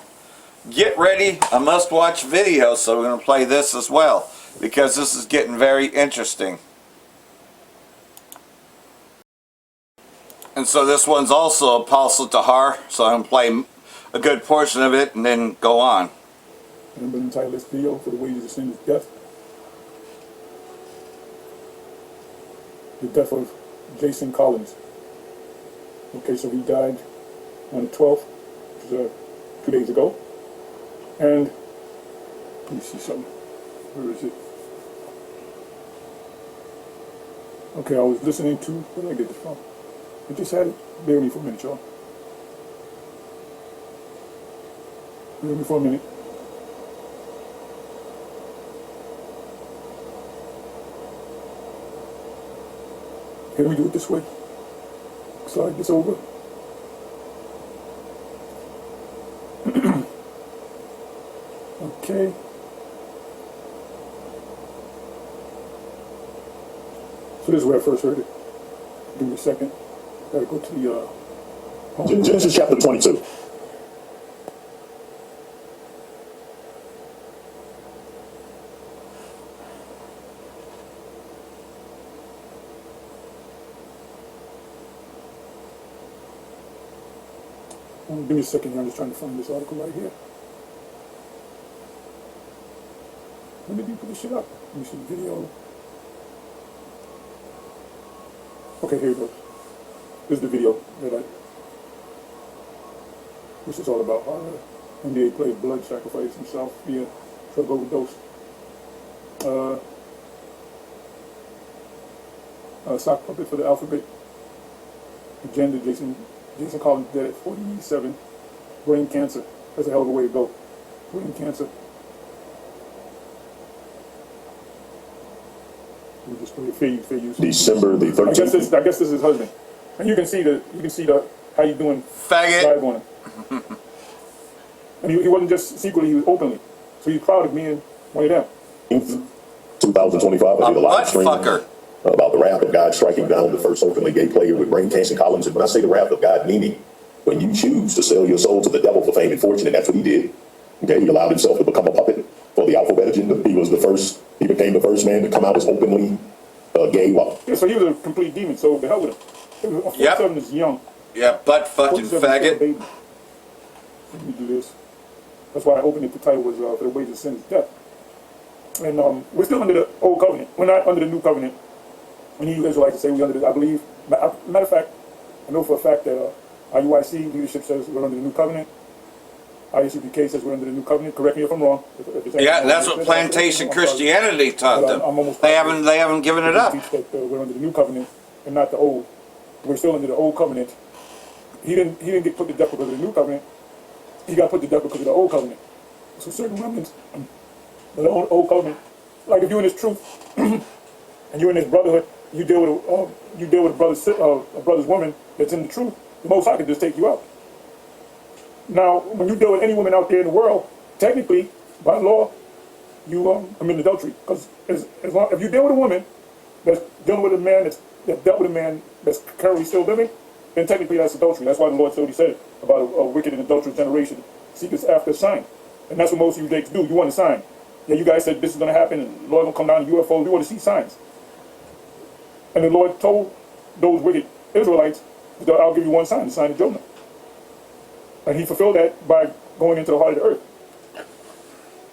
Speaker 1: Get ready, a must-watch video, so we're going to play this as well, because this is getting very interesting. And so this one's also Apostle Tahar, so I'm going to play a good portion of it and then go on.
Speaker 2: I'm going to title this video, For the Wages of Sin is Death. The death of Jason Collins. Okay, so he died on the 12th, which is 2 days ago. And let me see something. Where is it? Okay, I was listening to, where did I get this from? I just had it. Bear with me for a minute, y'all. Bear with me for a minute. Can we do it this way? Slide this over. Okay. So this is where I first heard it. Give me a second. Gotta go to the
Speaker 3: Genesis chapter 22.
Speaker 2: Give me a second here. I'm just trying to find this article right here. When did you put this shit up? Let me see the video. Okay, here it goes. This is the video that this is all about how the NBA player blood sacrificed himself via So I'll go with those. Sock puppet for the alphabet. Agenda, Jason Collins dead at 47. Brain cancer. That's a hell of a way to go. Brain cancer. We just put it fair use.
Speaker 11: December the 13th.
Speaker 2: I guess this is his husband. And you can see the how you doing
Speaker 1: Faggot.
Speaker 2: vibe on him. And he wasn't just secretly, he was openly. So he's proud of being one of them.
Speaker 11: 2025, I did a live stream
Speaker 1: fucker.
Speaker 11: about the wrath of God striking down the first openly gay player with brain cancer, Collins. And when I say the wrath of God, meaning when you choose to sell your soul to the devil for fame and fortune, and that's what he did. Okay, he allowed himself to become a puppet for the alphabet agenda. He became the first man to come out as openly gay.
Speaker 2: Yeah, so he was a complete demon, so the hell with him. 47 is young.
Speaker 1: Yeah, butt fucking
Speaker 2: 47 is still a
Speaker 1: faggot.
Speaker 2: baby. Let me do this. That's why I opened it. The title was For the Wages of Sin is Death. And we're still under the old covenant. We're not under the new covenant. And you guys like to say we're under the, I believe. Matter of fact, I know for a fact that IUIC leadership says we're under the new covenant. ISUPK says we're under the new covenant. Correct me if I'm wrong.
Speaker 1: Yeah, that's what plantation Christianity taught them. They haven't given it up.
Speaker 2: That, we're under the new covenant and not the old. We're still under the old covenant. He didn't get put to death because of the new covenant. He got put to death because of the old covenant. So certain remnants, the old covenant, like if you're in this truth and you're in this brotherhood, you deal with a brother's woman that's in the truth, the Most High can just take you out. Now, when you deal with any woman out there in the world, technically, by law, you commit adultery. Because if you deal with a woman that's dealing with a man that dealt with a man that's currently still living, then technically that's adultery. That's why the Lord said about a wicked and adulterous generation seeketh after a sign. And that's what most of you Jakes do. You want a sign. Yeah, you guys said this is going to happen and the Lord will come down in UFOs. We want to see signs. And the Lord told those wicked Israelites, I'll give you one sign, the sign of Jonah. And he fulfilled that by going into the heart of the earth.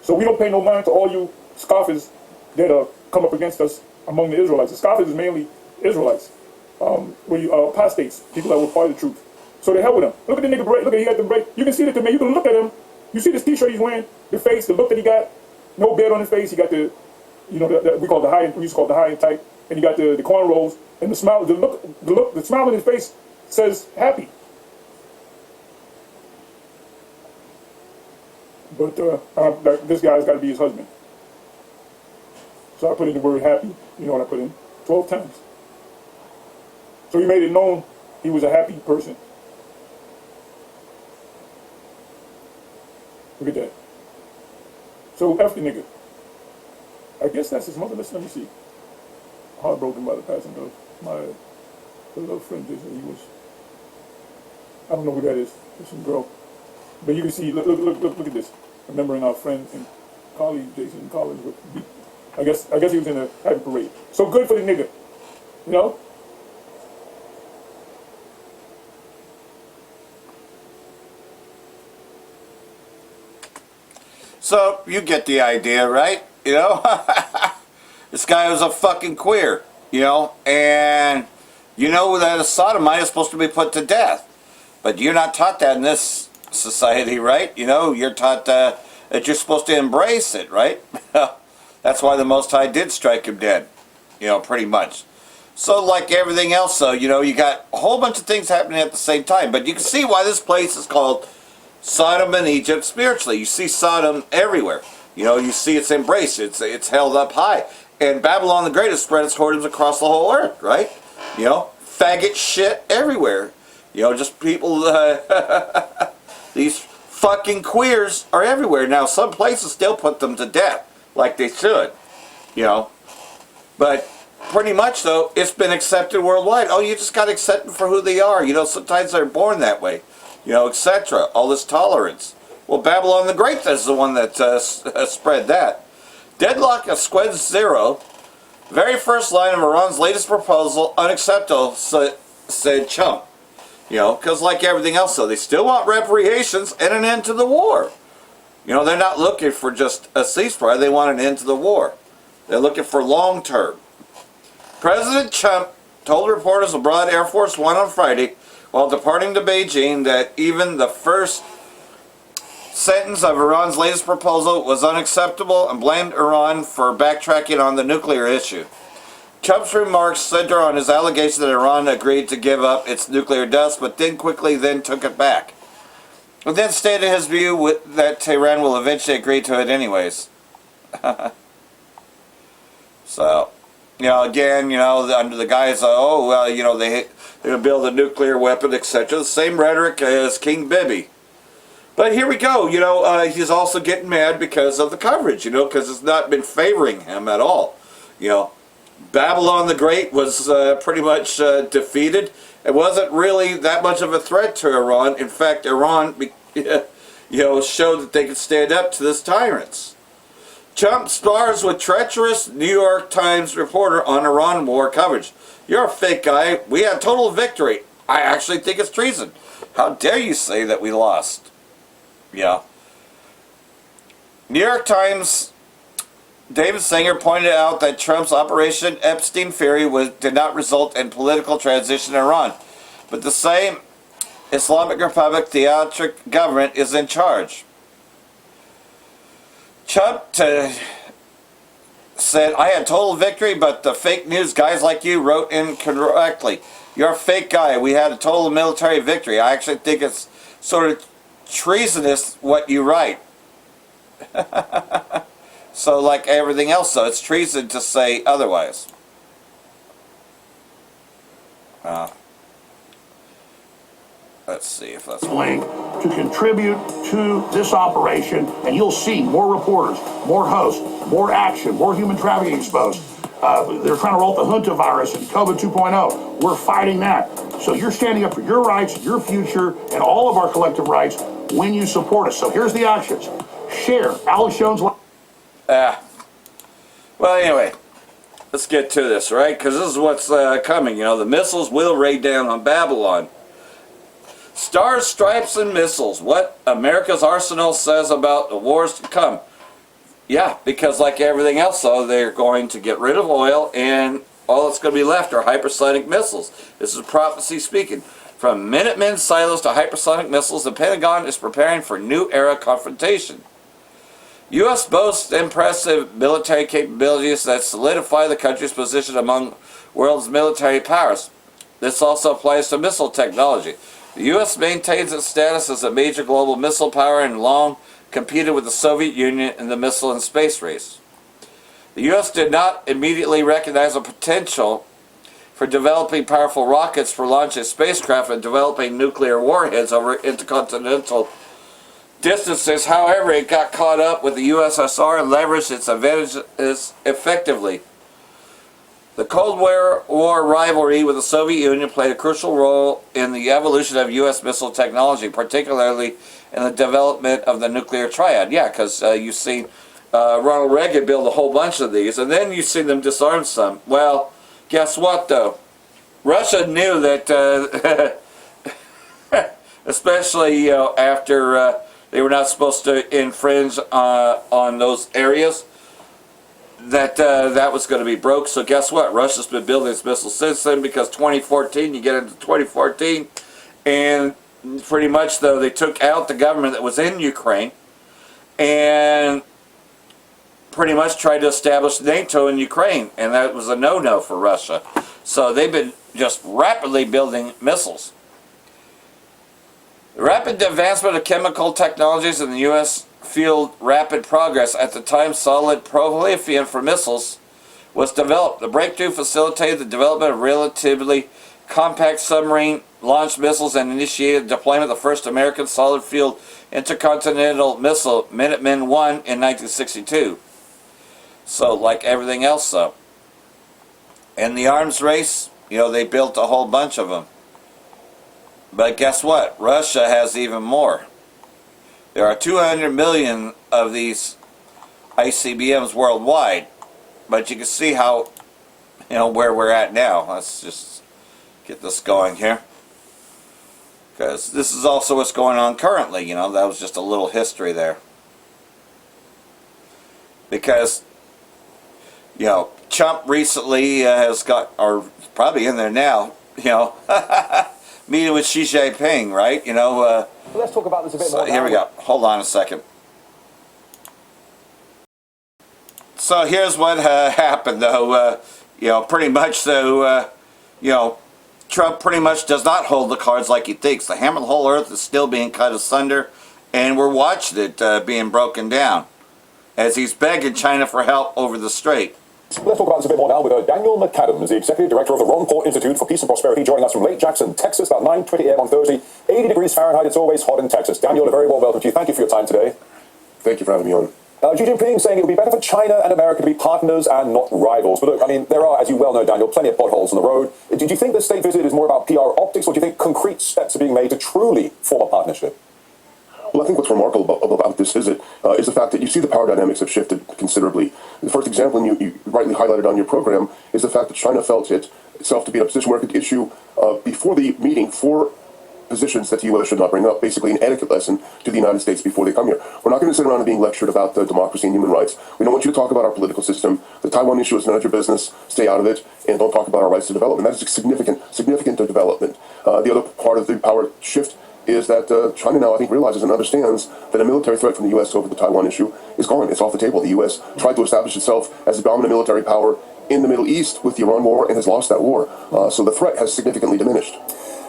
Speaker 2: So we don't pay no mind to all you scoffers that come up against us among the Israelites. The scoffers is mainly Israelites. Apostates, people that were part of the truth. So the hell with him. Look at the nigga break. Look at he got the break. You can see that the man. You can look at him. You see this t-shirt he's wearing, the face, the look that he got. No beard on his face. He got the, we call it the high. We used to call it the high and tight. And he got the cornrows and the smile. The smile on his face says happy. But this guy's got to be his husband. So I put in the word happy. You know what I put in? 12 times. So he made it known he was a happy person. Look at that. So F the nigga. I guess that's his mother. Let me see. Heartbroken by the passing of my little friend Jason. He was, I don't know who that is. It's some girl. But you can see, look at this. Remembering our friend and colleague Jason Collins. I guess he was in a happy parade. So good for the nigga. You know?
Speaker 1: So you get the idea, right? You know, this guy was a fucking queer, you know, and you know that a sodomite is supposed to be put to death, but you're not taught that in this society, right? You know, you're taught that you're supposed to embrace it, right? That's why the Most High did strike him dead, you know, pretty much. So like everything else, though, you know, you got a whole bunch of things happening at the same time, but you can see why this place is called Sodom and Egypt spiritually. You see Sodom everywhere. You know, you see it's embraced. It's held up high. And Babylon the Great has spread its whoredoms across the whole earth, right? You know, faggot shit everywhere. You know, just people, these fucking queers are everywhere. Now, some places still put them to death, like they should, you know. But pretty much, though, it's been accepted worldwide. Oh, you just got to accept them for who they are. You know, sometimes they're born that way. You know, etc. All this tolerance. Well, Babylon the Great is the one that spread that. Deadlock of Squad Zero. Very first line of Iran's latest proposal, unacceptable, said Chump. You know, because like everything else, though, they still want reparations and an end to the war. You know, they're not looking for just a ceasefire. They want an end to the war. They're looking for long term. President Trump told reporters aboard Air Force One on Friday, while departing to Beijing, that even the first sentence of Iran's latest proposal was unacceptable and blamed Iran for backtracking on the nuclear issue. Trump's remarks center on his allegation that Iran agreed to give up its nuclear dust, but then took it back. And then stated his view that Tehran will eventually agree to it anyways. So, again, under the guise of, they're going to build a nuclear weapon, etc. The same rhetoric as King Bibi. But here we go, he's also getting mad because of the coverage, because it's not been favoring him at all. Babylon the Great was pretty much defeated. It wasn't really that much of a threat to Iran. In fact, Iran, showed that they could stand up to this tyrants. Trump spars with treacherous New York Times reporter on Iran war coverage. You're a fake guy. We had total victory. I actually think it's treason. How dare you say that we lost? Yeah. New York Times David Singer pointed out that Trump's Operation Epstein theory did not result in political transition in Iran, but the same Islamic Republic theocratic government is in charge. Trump said, I had total victory, but the fake news guys like you wrote incorrectly. You're a fake guy. We had a total military victory. I actually think it's sort of treasonous what you write. So like everything else, though, it's treason to say otherwise. Let's see if that's
Speaker 12: link to contribute to this operation, and you'll see more reporters, more hosts, more action, more human trafficking exposed. They're trying to roll the Junta virus and COVID 2.0. We're fighting that. So you're standing up for your rights, your future, and all of our collective rights when you support us. So here's the actions. Share Alex Jones.
Speaker 1: Well, anyway, let's get to this, right? Because this is what's coming. The missiles will rain down on Babylon. Stars, stripes, and missiles. What America's arsenal says about the wars to come. Yeah, because like everything else, though, they're going to get rid of oil, and all that's going to be left are hypersonic missiles. This is prophecy speaking. From Minutemen silos to hypersonic missiles, the Pentagon is preparing for new era confrontation. U.S. boasts impressive military capabilities that solidify the country's position among world's military powers. This also applies to missile technology. The U.S. maintains its status as a major global missile power and long competed with the Soviet Union in the missile and space race. The U.S. did not immediately recognize the potential for developing powerful rockets for launching spacecraft and developing nuclear warheads over intercontinental distances. However, it got caught up with the USSR and leveraged its advantages effectively. The Cold War rivalry with the Soviet Union played a crucial role in the evolution of U.S. missile technology, particularly in the development of the nuclear triad. Yeah, because you've seen Ronald Reagan build a whole bunch of these, and then you've seen them disarm some. Well, guess what, though? Russia knew that, especially after they were not supposed to infringe on those areas, that was going to be broke. So guess what? Russia's been building its missiles since then, because 2014, you get into 2014, and pretty much, though, they took out the government that was in Ukraine and pretty much tried to establish NATO in Ukraine, and that was a no-no for Russia. So they've been just rapidly building missiles. The rapid advancement of chemical technologies in the U.S. fueled rapid progress. At the time, solid propylene for missiles was developed. The breakthrough facilitated the development of relatively compact submarine launched missiles and initiated the deployment of the first American solid fuel intercontinental missile, Minuteman I, in 1962. So, like everything else, though, in the arms race, they built a whole bunch of them. But guess what? Russia has even more. There are 200 million of these ICBMs worldwide, but you can see how, where we're at now. Let's just get this going here, because this is also what's going on currently. That was just a little history there. Because, Trump recently has got, or probably in there now, meeting with Xi Jinping, right?
Speaker 13: Let's talk about this a bit
Speaker 1: So
Speaker 13: more.
Speaker 1: here we go. Hold on a second. So here's what happened, though. Pretty much, so, Trump pretty much does not hold the cards like he thinks. The hammer of the whole earth is still being cut asunder, and we're watching it being broken down as he's begging China for help over the strait.
Speaker 13: Let's talk about this a bit more now with Daniel McAdams, the Executive Director of the Ron Paul Institute for Peace and Prosperity, joining us from Lake Jackson, Texas, about 9:20 a.m. on Thursday. 80 degrees Fahrenheit, it's always hot in Texas. Daniel, a very warm welcome to you. Thank you for your time today.
Speaker 11: Thank you for having me on.
Speaker 13: Xi Jinping saying it would be better for China and America to be partners and not rivals. But look, I mean, there are, as you well know, Daniel, plenty of potholes on the road. Do you think the state visit is more about PR optics, or do you think concrete steps are being made to truly form a partnership?
Speaker 11: Well, I think what's remarkable about this visit is the fact that you see the power dynamics have shifted considerably. The first example, and you rightly highlighted on your program, is the fact that China felt itself to be in a position where it could issue, before the meeting, 4 positions that the U.S. should not bring up, basically an etiquette lesson to the United States before they come here. We're not going to sit around and being lectured about democracy and human rights. We don't want you to talk about our political system. The Taiwan issue is none of your business. Stay out of it, and don't talk about our rights to development. That is a significant development. The other part of the power shift is that China now, I think, realizes and understands that a military threat from the U.S. over the Taiwan issue is gone. It's off the table. The U.S. tried to establish itself as a dominant military power in the Middle East with the Iran war and has lost that war. So the threat has significantly diminished.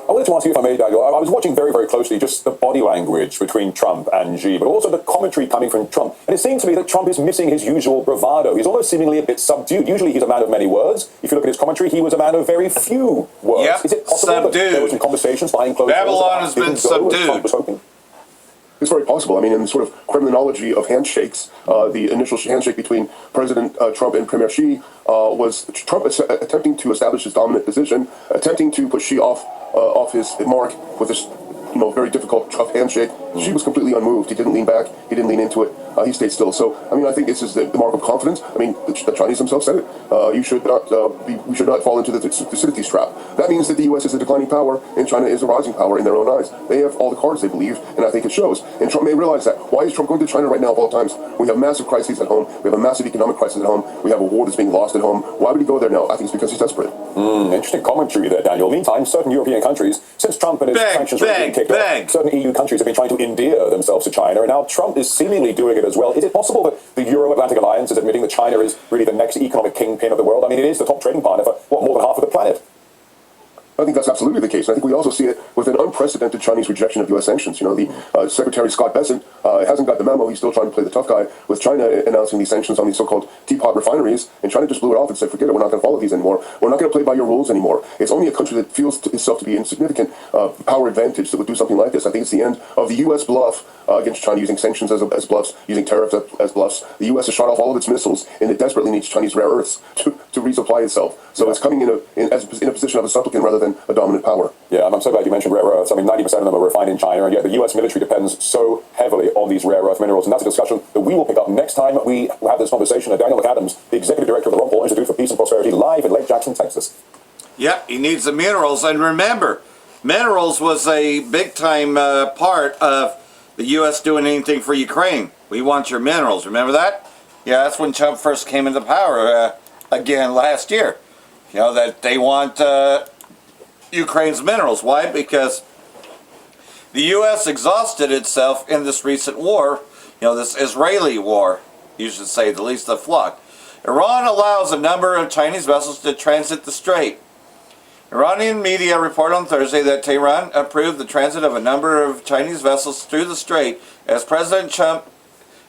Speaker 13: I wanted to ask you, if I may, Daniel, I was watching very, very closely just the body language between Trump and Xi, but also the commentary coming from Trump. And it seems to me that Trump is missing his usual bravado. He's almost seemingly a bit subdued. Usually he's a man of many words. If you look at his commentary, he was a man of very few words.
Speaker 1: Yep,
Speaker 13: is it possible that there were some conversations behind closed doors?
Speaker 1: Babylon has been subdued.
Speaker 11: It's very possible. I mean, in the sort of criminology of handshakes, the initial handshake between President Trump and Premier Xi was Trump attempting to establish his dominant position, attempting to put Xi off his mark with this, very difficult, tough handshake. Xi was completely unmoved. He didn't lean back. He didn't lean into it. He stayed still. So, I mean, I think this is the mark of confidence. I mean, the Chinese themselves said it. We should not fall into the Thucydides trap. That means that the U.S. is a declining power and China is a rising power in their own eyes. They have all the cards, they believe, and I think it shows. And Trump may realize that. Why is Trump going to China right now of all times? We have massive crises at home. We have a massive economic crisis at home. We have a war that's being lost at home. Why would he go there now? I think it's because he's desperate.
Speaker 13: Interesting commentary there, Daniel. Meantime, certain European countries, since Trump and his sanctions regime kicked off, certain EU countries have been trying to endear themselves to China, and now Trump is seemingly doing it as well. Is it possible that the Euro-Atlantic Alliance is admitting that China is really the next economic kingpin of the world? I mean, it is the top trading partner for, more than half of the planet.
Speaker 11: I think that's absolutely the case. I think we also see it with an unprecedented Chinese rejection of U.S. sanctions. The Secretary Scott Bessent hasn't got the memo. He's still trying to play the tough guy with China announcing these sanctions on these so-called teapot refineries, and China just blew it off and said, forget it, we're not going to follow these anymore. We're not going to play by your rules anymore. It's only a country that feels itself to be insignificant power advantage that would do something like this. I think it's the end of the U.S. bluff against China, using sanctions as bluffs, using tariffs as bluffs. The U.S. has shot off all of its missiles, and it desperately needs Chinese rare earths to resupply itself. So it's coming in a position of a supplicant rather than a dominant power.
Speaker 13: Yeah, I'm so glad you mentioned rare earths. I mean, 90% of them are refined in China, and yet the U.S. military depends so heavily on these rare earth minerals, and that's a discussion that we will pick up next time we have this conversation. Daniel McAdams, the Executive Director of the Ron Paul Institute for Peace and Prosperity, live in Lake Jackson, Texas.
Speaker 1: Yep, he needs the minerals, and remember, minerals was a big-time part of the U.S. doing anything for Ukraine. We want your minerals, remember that? Yeah, that's when Trump first came into power again last year. That they want Ukraine's minerals. Why? Because the U.S. exhausted itself in this recent war, this Israeli war, you should say, the least of flock. Iran allows a number of Chinese vessels to transit the strait. Iranian media report on Thursday that Tehran approved the transit of a number of Chinese vessels through the strait as President Trump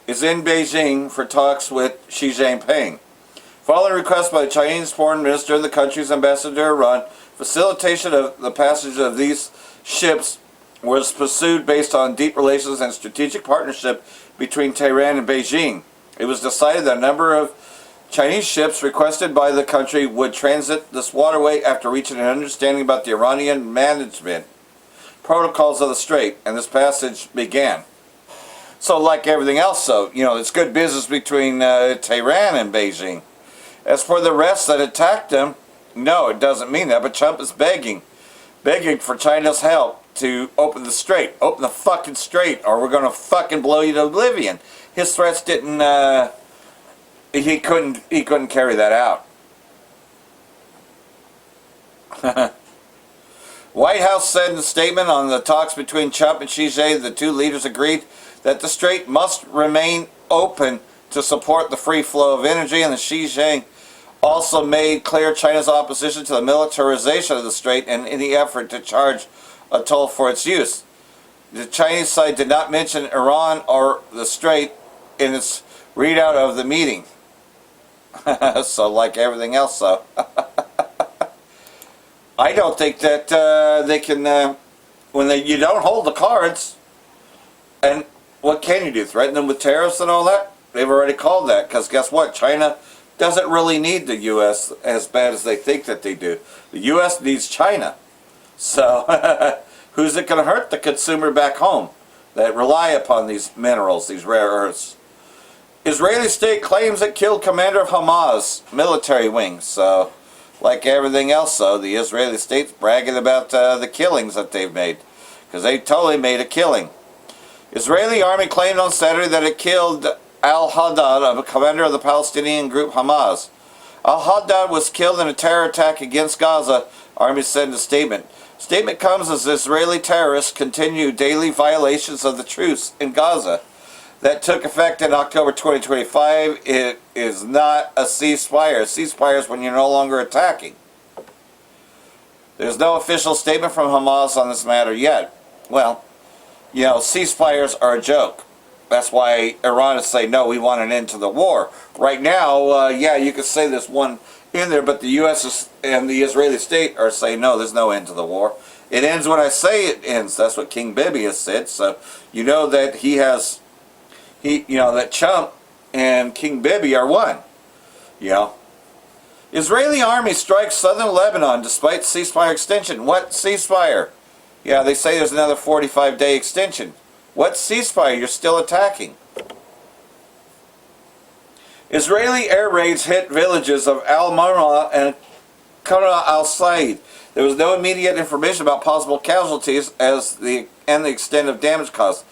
Speaker 1: is in Beijing for talks with Xi Jinping. Following a request by the Chinese foreign minister and the country's ambassador to Iran, facilitation of the passage of these ships was pursued based on deep relations and strategic partnership between Tehran and Beijing. It was decided that a number of Chinese ships requested by the country would transit this waterway after reaching an understanding about the Iranian management protocols of the strait, and this passage began. So like everything else, it's good business between Tehran and Beijing. As for the rest that attacked them, no, it doesn't mean that, but Trump is begging for China's help to open the strait. Open the fucking strait, or we're going to fucking blow you to oblivion. His threats didn't, he couldn't carry that out. White House said in a statement on the talks between Trump and Xi Jinping, the two leaders agreed that the strait must remain open to support the free flow of energy, and the Xi Jinping also made clear China's opposition to the militarization of the strait and any effort to charge a toll for its use. The Chinese side did not mention Iran or the strait in its readout of the meeting. So like everything else, so I don't think that they can, you don't hold the cards, and what can you do? Threaten them with tariffs and all that? They've already called that, because guess what? China doesn't really need the U.S. as bad as they think that they do. The U.S. needs China. So who's it going to hurt? The consumer back home that rely upon these minerals, these rare earths. Israeli state claims it killed commander of Hamas military wing. So like everything else, though, the Israeli state's bragging about the killings that they've made, because they totally made a killing. Israeli army claimed on Saturday that it killed al-Haddad, a commander of the Palestinian group Hamas. Al-Haddad was killed in a terror attack against Gaza, army said in a statement. Statement comes as Israeli terrorists continue daily violations of the truce in Gaza that took effect in October 2025. It is not a ceasefire. A ceasefire is when you're no longer attacking. There's no official statement from Hamas on this matter yet. Well, ceasefires are a joke. That's why Iran is saying, no, we want an end to the war. Right now, yeah, you could say there's one in there, but the U.S. and the Israeli state are saying, no, there's no end to the war. It ends when I say it ends. That's what King Bibi has said. So you know that that Trump and King Bibi are one. Israeli army strikes southern Lebanon despite ceasefire extension. What ceasefire? Yeah, they say there's another 45-day extension. What ceasefire? You're still attacking. Israeli air raids hit villages of Al-Marah and Qara al-Said. There was no immediate information about possible casualties and the extent of damage caused.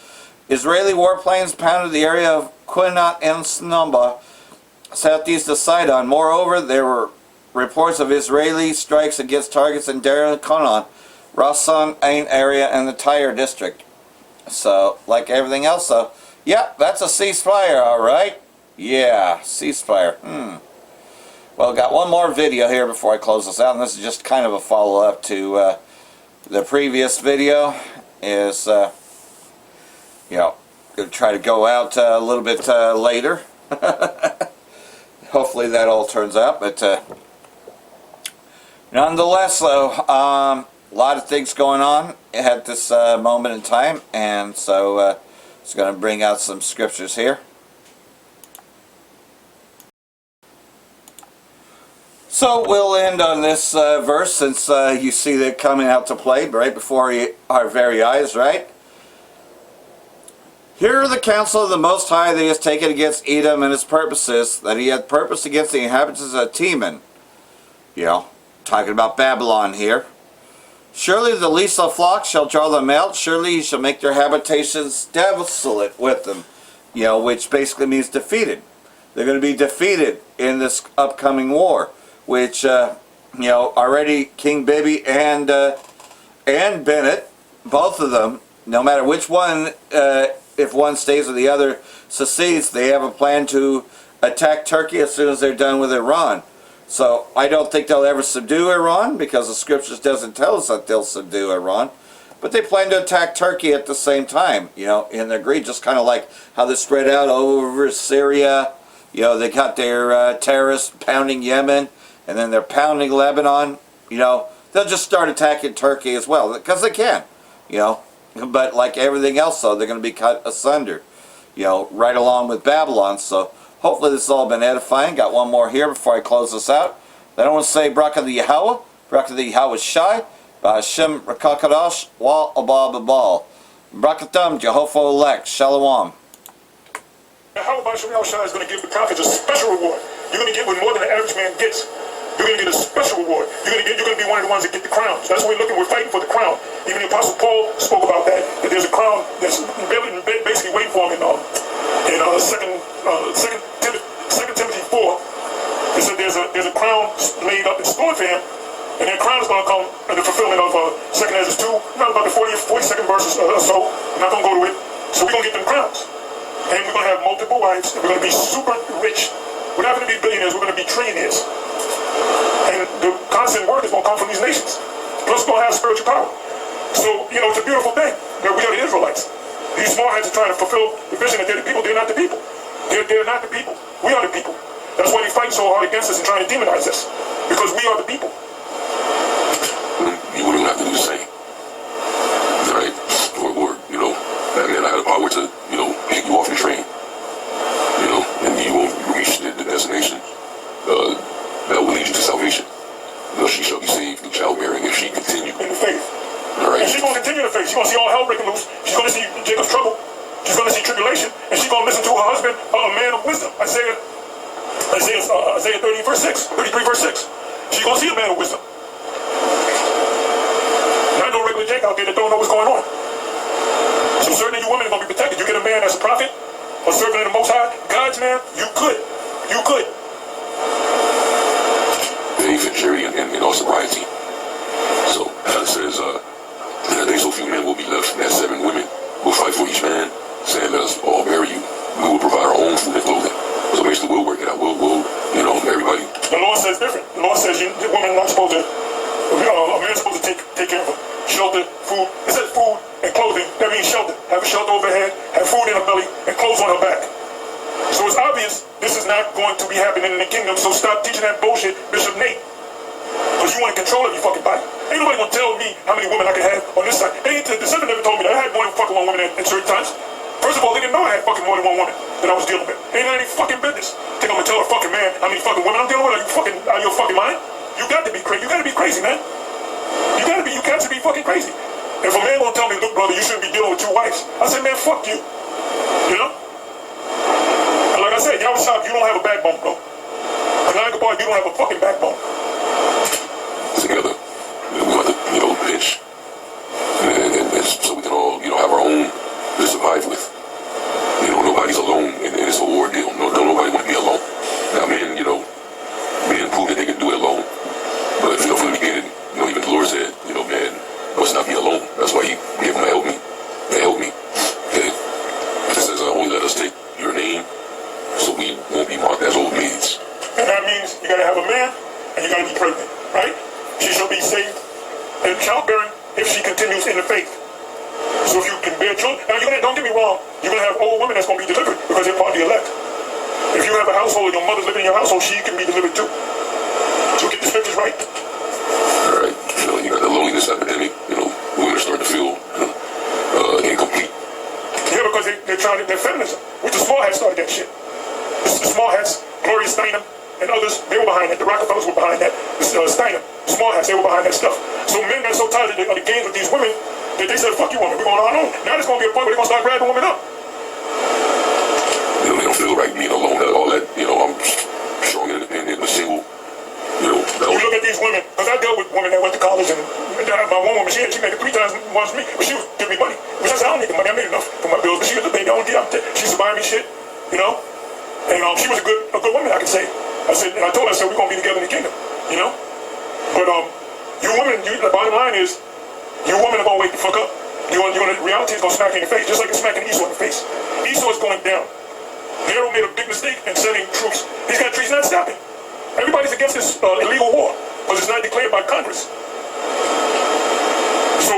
Speaker 1: Israeli warplanes pounded the area of Qinat and Snamba, southeast of Sidon. Moreover, there were reports of Israeli strikes against targets in Deir el-Qanat, Ras Ain area, and the Tyre district. So, like everything else, though, yeah, that's a ceasefire, all right? Yeah, ceasefire. Well, got one more video here before I close this out, and this is just kind of a follow-up to the previous video. Is going to try to go out a little bit later. Hopefully that all turns out, but nonetheless, though, a lot of things going on at this moment in time, and so it's going to bring out some scriptures here. So we'll end on this verse, since you see that coming out to play right before our very eyes, right? Hear the counsel of the Most High that he has taken against Edom and his purposes, that he had purposed against the inhabitants of Teman. Talking about Babylon here. Surely the least of flocks shall draw them out. Surely he shall make their habitations desolate with them. Which basically means defeated. They're going to be defeated in this upcoming war. Which, already King Bibi and Bennett, both of them, no matter which one, if one stays or the other secedes, they have a plan to attack Turkey as soon as they're done with Iran. So I don't think they'll ever subdue Iran, because the scriptures doesn't tell us that they'll subdue Iran. But they plan to attack Turkey at the same time, in their greed, just kind of like how they spread out over Syria. They got their terrorists pounding Yemen, and then they're pounding Lebanon. They'll just start attacking Turkey as well, because they can, But like everything else, though, they're going to be cut asunder, right along with Babylon. So hopefully this has all been edifying. Got one more here before I close this out. Then I want to say Bracha the Yahweh, Bracha the Yahweh Shai, Hashem Rakakadash, Wal Abba Babal. Brakatam, Jehovah elect, Shalom.
Speaker 2: How about Shem Shai is going to give the prophets a special reward? You're going to get what more than the average man gets. You're going to get a special reward. You're going to be one of the ones that get the crown. So that's what we're fighting for, the crown. Even the Apostle Paul spoke about that there's a crown that's basically waiting for him in 2 Timothy 4. It said there's a crown laid up in store for him, And then crime is going to come in the fulfillment of 2nd Ezra 2, around about the 42nd verse or so. I'm not going to go to it. So we're going to get them crowns. And we're going to have multiple wives, and we're going to be super rich. We're not going to be billionaires, we're going to be trillionaires. And the constant word is going to come from these nations. Plus we're going to have spiritual power. So, you know, it's a beautiful thing that we are the Israelites. These small heads are trying to fulfill the vision that they're the people. They're not the people. They're not the people. We are the people. That's why they fight so hard against us and trying to demonize us. Because we are the people.
Speaker 11: You wouldn't have to do the same. Right? Or you know, back then I had the power to, you know, pick you off the train. You know, and you won't reach the destination. That will lead you to salvation. You know, she shall be saved through childbearing if she continue
Speaker 2: in the faith.
Speaker 11: All right.
Speaker 2: And she's going to continue in the faith. She's going to see all hell breaking loose. She's going to see Jacob's trouble. She's going to see tribulation. And she's going to listen to her husband, a man of wisdom. Isaiah 33 verse 6. She's going to see a man of wisdom. Not no regular Jake out there that don't know what's going on. So certain of you women are going to be protected. You get a man that's a prophet, a servant of the Most High, God's man, you could. You could.
Speaker 11: Faith and charity and all sobriety. So, it says, in that day so few men will be left, and that 7 women will fight for each man, saying, let us all bury you. We will provide our own food and clothing. So basically, we'll work it out. We'll you know, everybody.
Speaker 2: The Lord says different. The Lord says the woman not supposed to, a man's supposed to take care of her. Shelter, food. It says food and clothing. That means shelter. Have a shelter over her head, have food in her belly, and clothes on her back. So it's obvious this is not going to be happening in the kingdom, so stop teaching that bullshit, Bishop Nate. Because you want to control every fucking body. Ain't nobody gonna tell me how many women I can have on this side. The Seven never told me that. I had more than fucking one woman at certain times. First of all, they didn't know I had fucking more than one woman that I was dealing with. Ain't none of any fucking business. Think I'm gonna tell a fucking man how many fucking women I'm dealing with? Are you fucking out of your fucking mind? You got to be crazy. You got to be crazy, man. You got to be fucking crazy. If a man gonna tell me, look, brother, you shouldn't be dealing with 2 wives, I said, man, fuck you. You know? And like I said, y'all was shocked, you don't have a backbone, bro. And I you don't have a fucking backbone.
Speaker 11: Together, we want to, you know, pitch, and so we can all, you know, have our own to survive with. You know, nobody's alone in this whole ordeal. Nobody want to be alone. Now, men, you know, men prove that they can do it alone. But, you know, from the beginning, you know, even the Lord said, you know, man, must not be alone. That's why he gave him help me. Okay. It says, only let us take your name so we won't be marked as old maids.
Speaker 2: And that means you gotta have a man and you gotta be pregnant, right? She shall be saved and childbearing if she continues in the faith. So if you can bear children, now don't get me wrong, you're gonna have old women that's gonna be delivered because they're part of the elect. If you have a household, your mother's living in your household, she can be delivered too. So get the scriptures right.
Speaker 11: All right, you know, you got the loneliness epidemic. You know, women are starting to feel incomplete.
Speaker 2: Yeah, because they're feminism. With the small hats started that shit. The small hats, Gloria Steinem and others, they were behind that. The Rockefellers were behind that. Steinem, small hats, they were behind that stuff. So men got so tired of the games with these women that they said, fuck you woman, we're going on our own. Now there's going to be a point where they're going to start grabbing women up.
Speaker 11: You know, they don't feel right being alone at all. That, you know, I'm strong and independent, but single. You know,
Speaker 2: you look at these women, because I dealt with women that went to college, and my one woman, she made it 3 times more than me, but she would give me money. Which I said, I don't need the money, I made enough for my bills, but she was a baby, I don't get out there. She used to buy me shit, you know? And she was a good woman, I can say. I said, and I told her, I said, we're going to be together in the kingdom, you know? But you women, the bottom line is, you women are going to wake the fuck up. Reality is going to smack you in the face, just like it's smacking Esau in the face. Esau is going down. Pharaoh made a big mistake in sending troops. These countries not stopping. Everybody's against this illegal war because it's not declared by Congress. So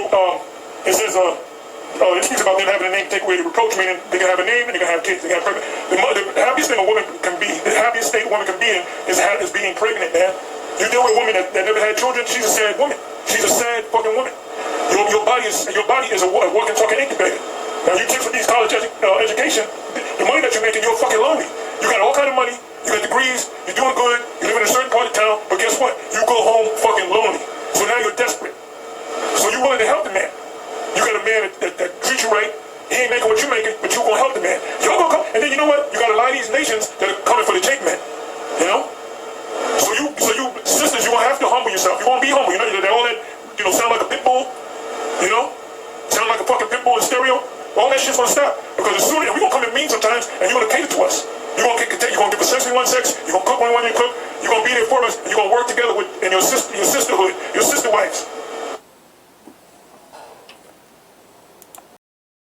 Speaker 2: it says it speaks about them having a name to take away the reproach, meaning they're gonna have a name and they're gonna have kids. They're gonna have pregnant. The happiest thing a woman can be, the happiest state a woman can be in is being pregnant, man. You deal with a woman that never had children. She's a sad woman. She's a sad fucking woman. Your body is a walking, talking incubator. Now you kids with these college education, the money that you're making, you're fucking lonely. You got all kind of money. You got degrees, you're doing good, you live in a certain part of town, but guess what? You go home fucking lonely. So now you're desperate. So you're willing to help the man. You got a man that treats you right, he ain't making what you're making, but you're gonna help the man. Y'all gonna come, and then you know what? You got a lot of these nations that are coming for the Jake man. You know? So you sisters, you're gonna have to humble yourself. You're gonna be humble. You know, all that, sound like a pit bull, sound like a fucking pit bull in stereo. All that shit's gonna stop. Because as soon as we're gonna come in mean sometimes, and you're gonna cater to us. You're gonna give us sex when you want sex, you're gonna cook when you want to cook, you're gonna be there for us, and you're gonna work together in your sisterhood, your rights.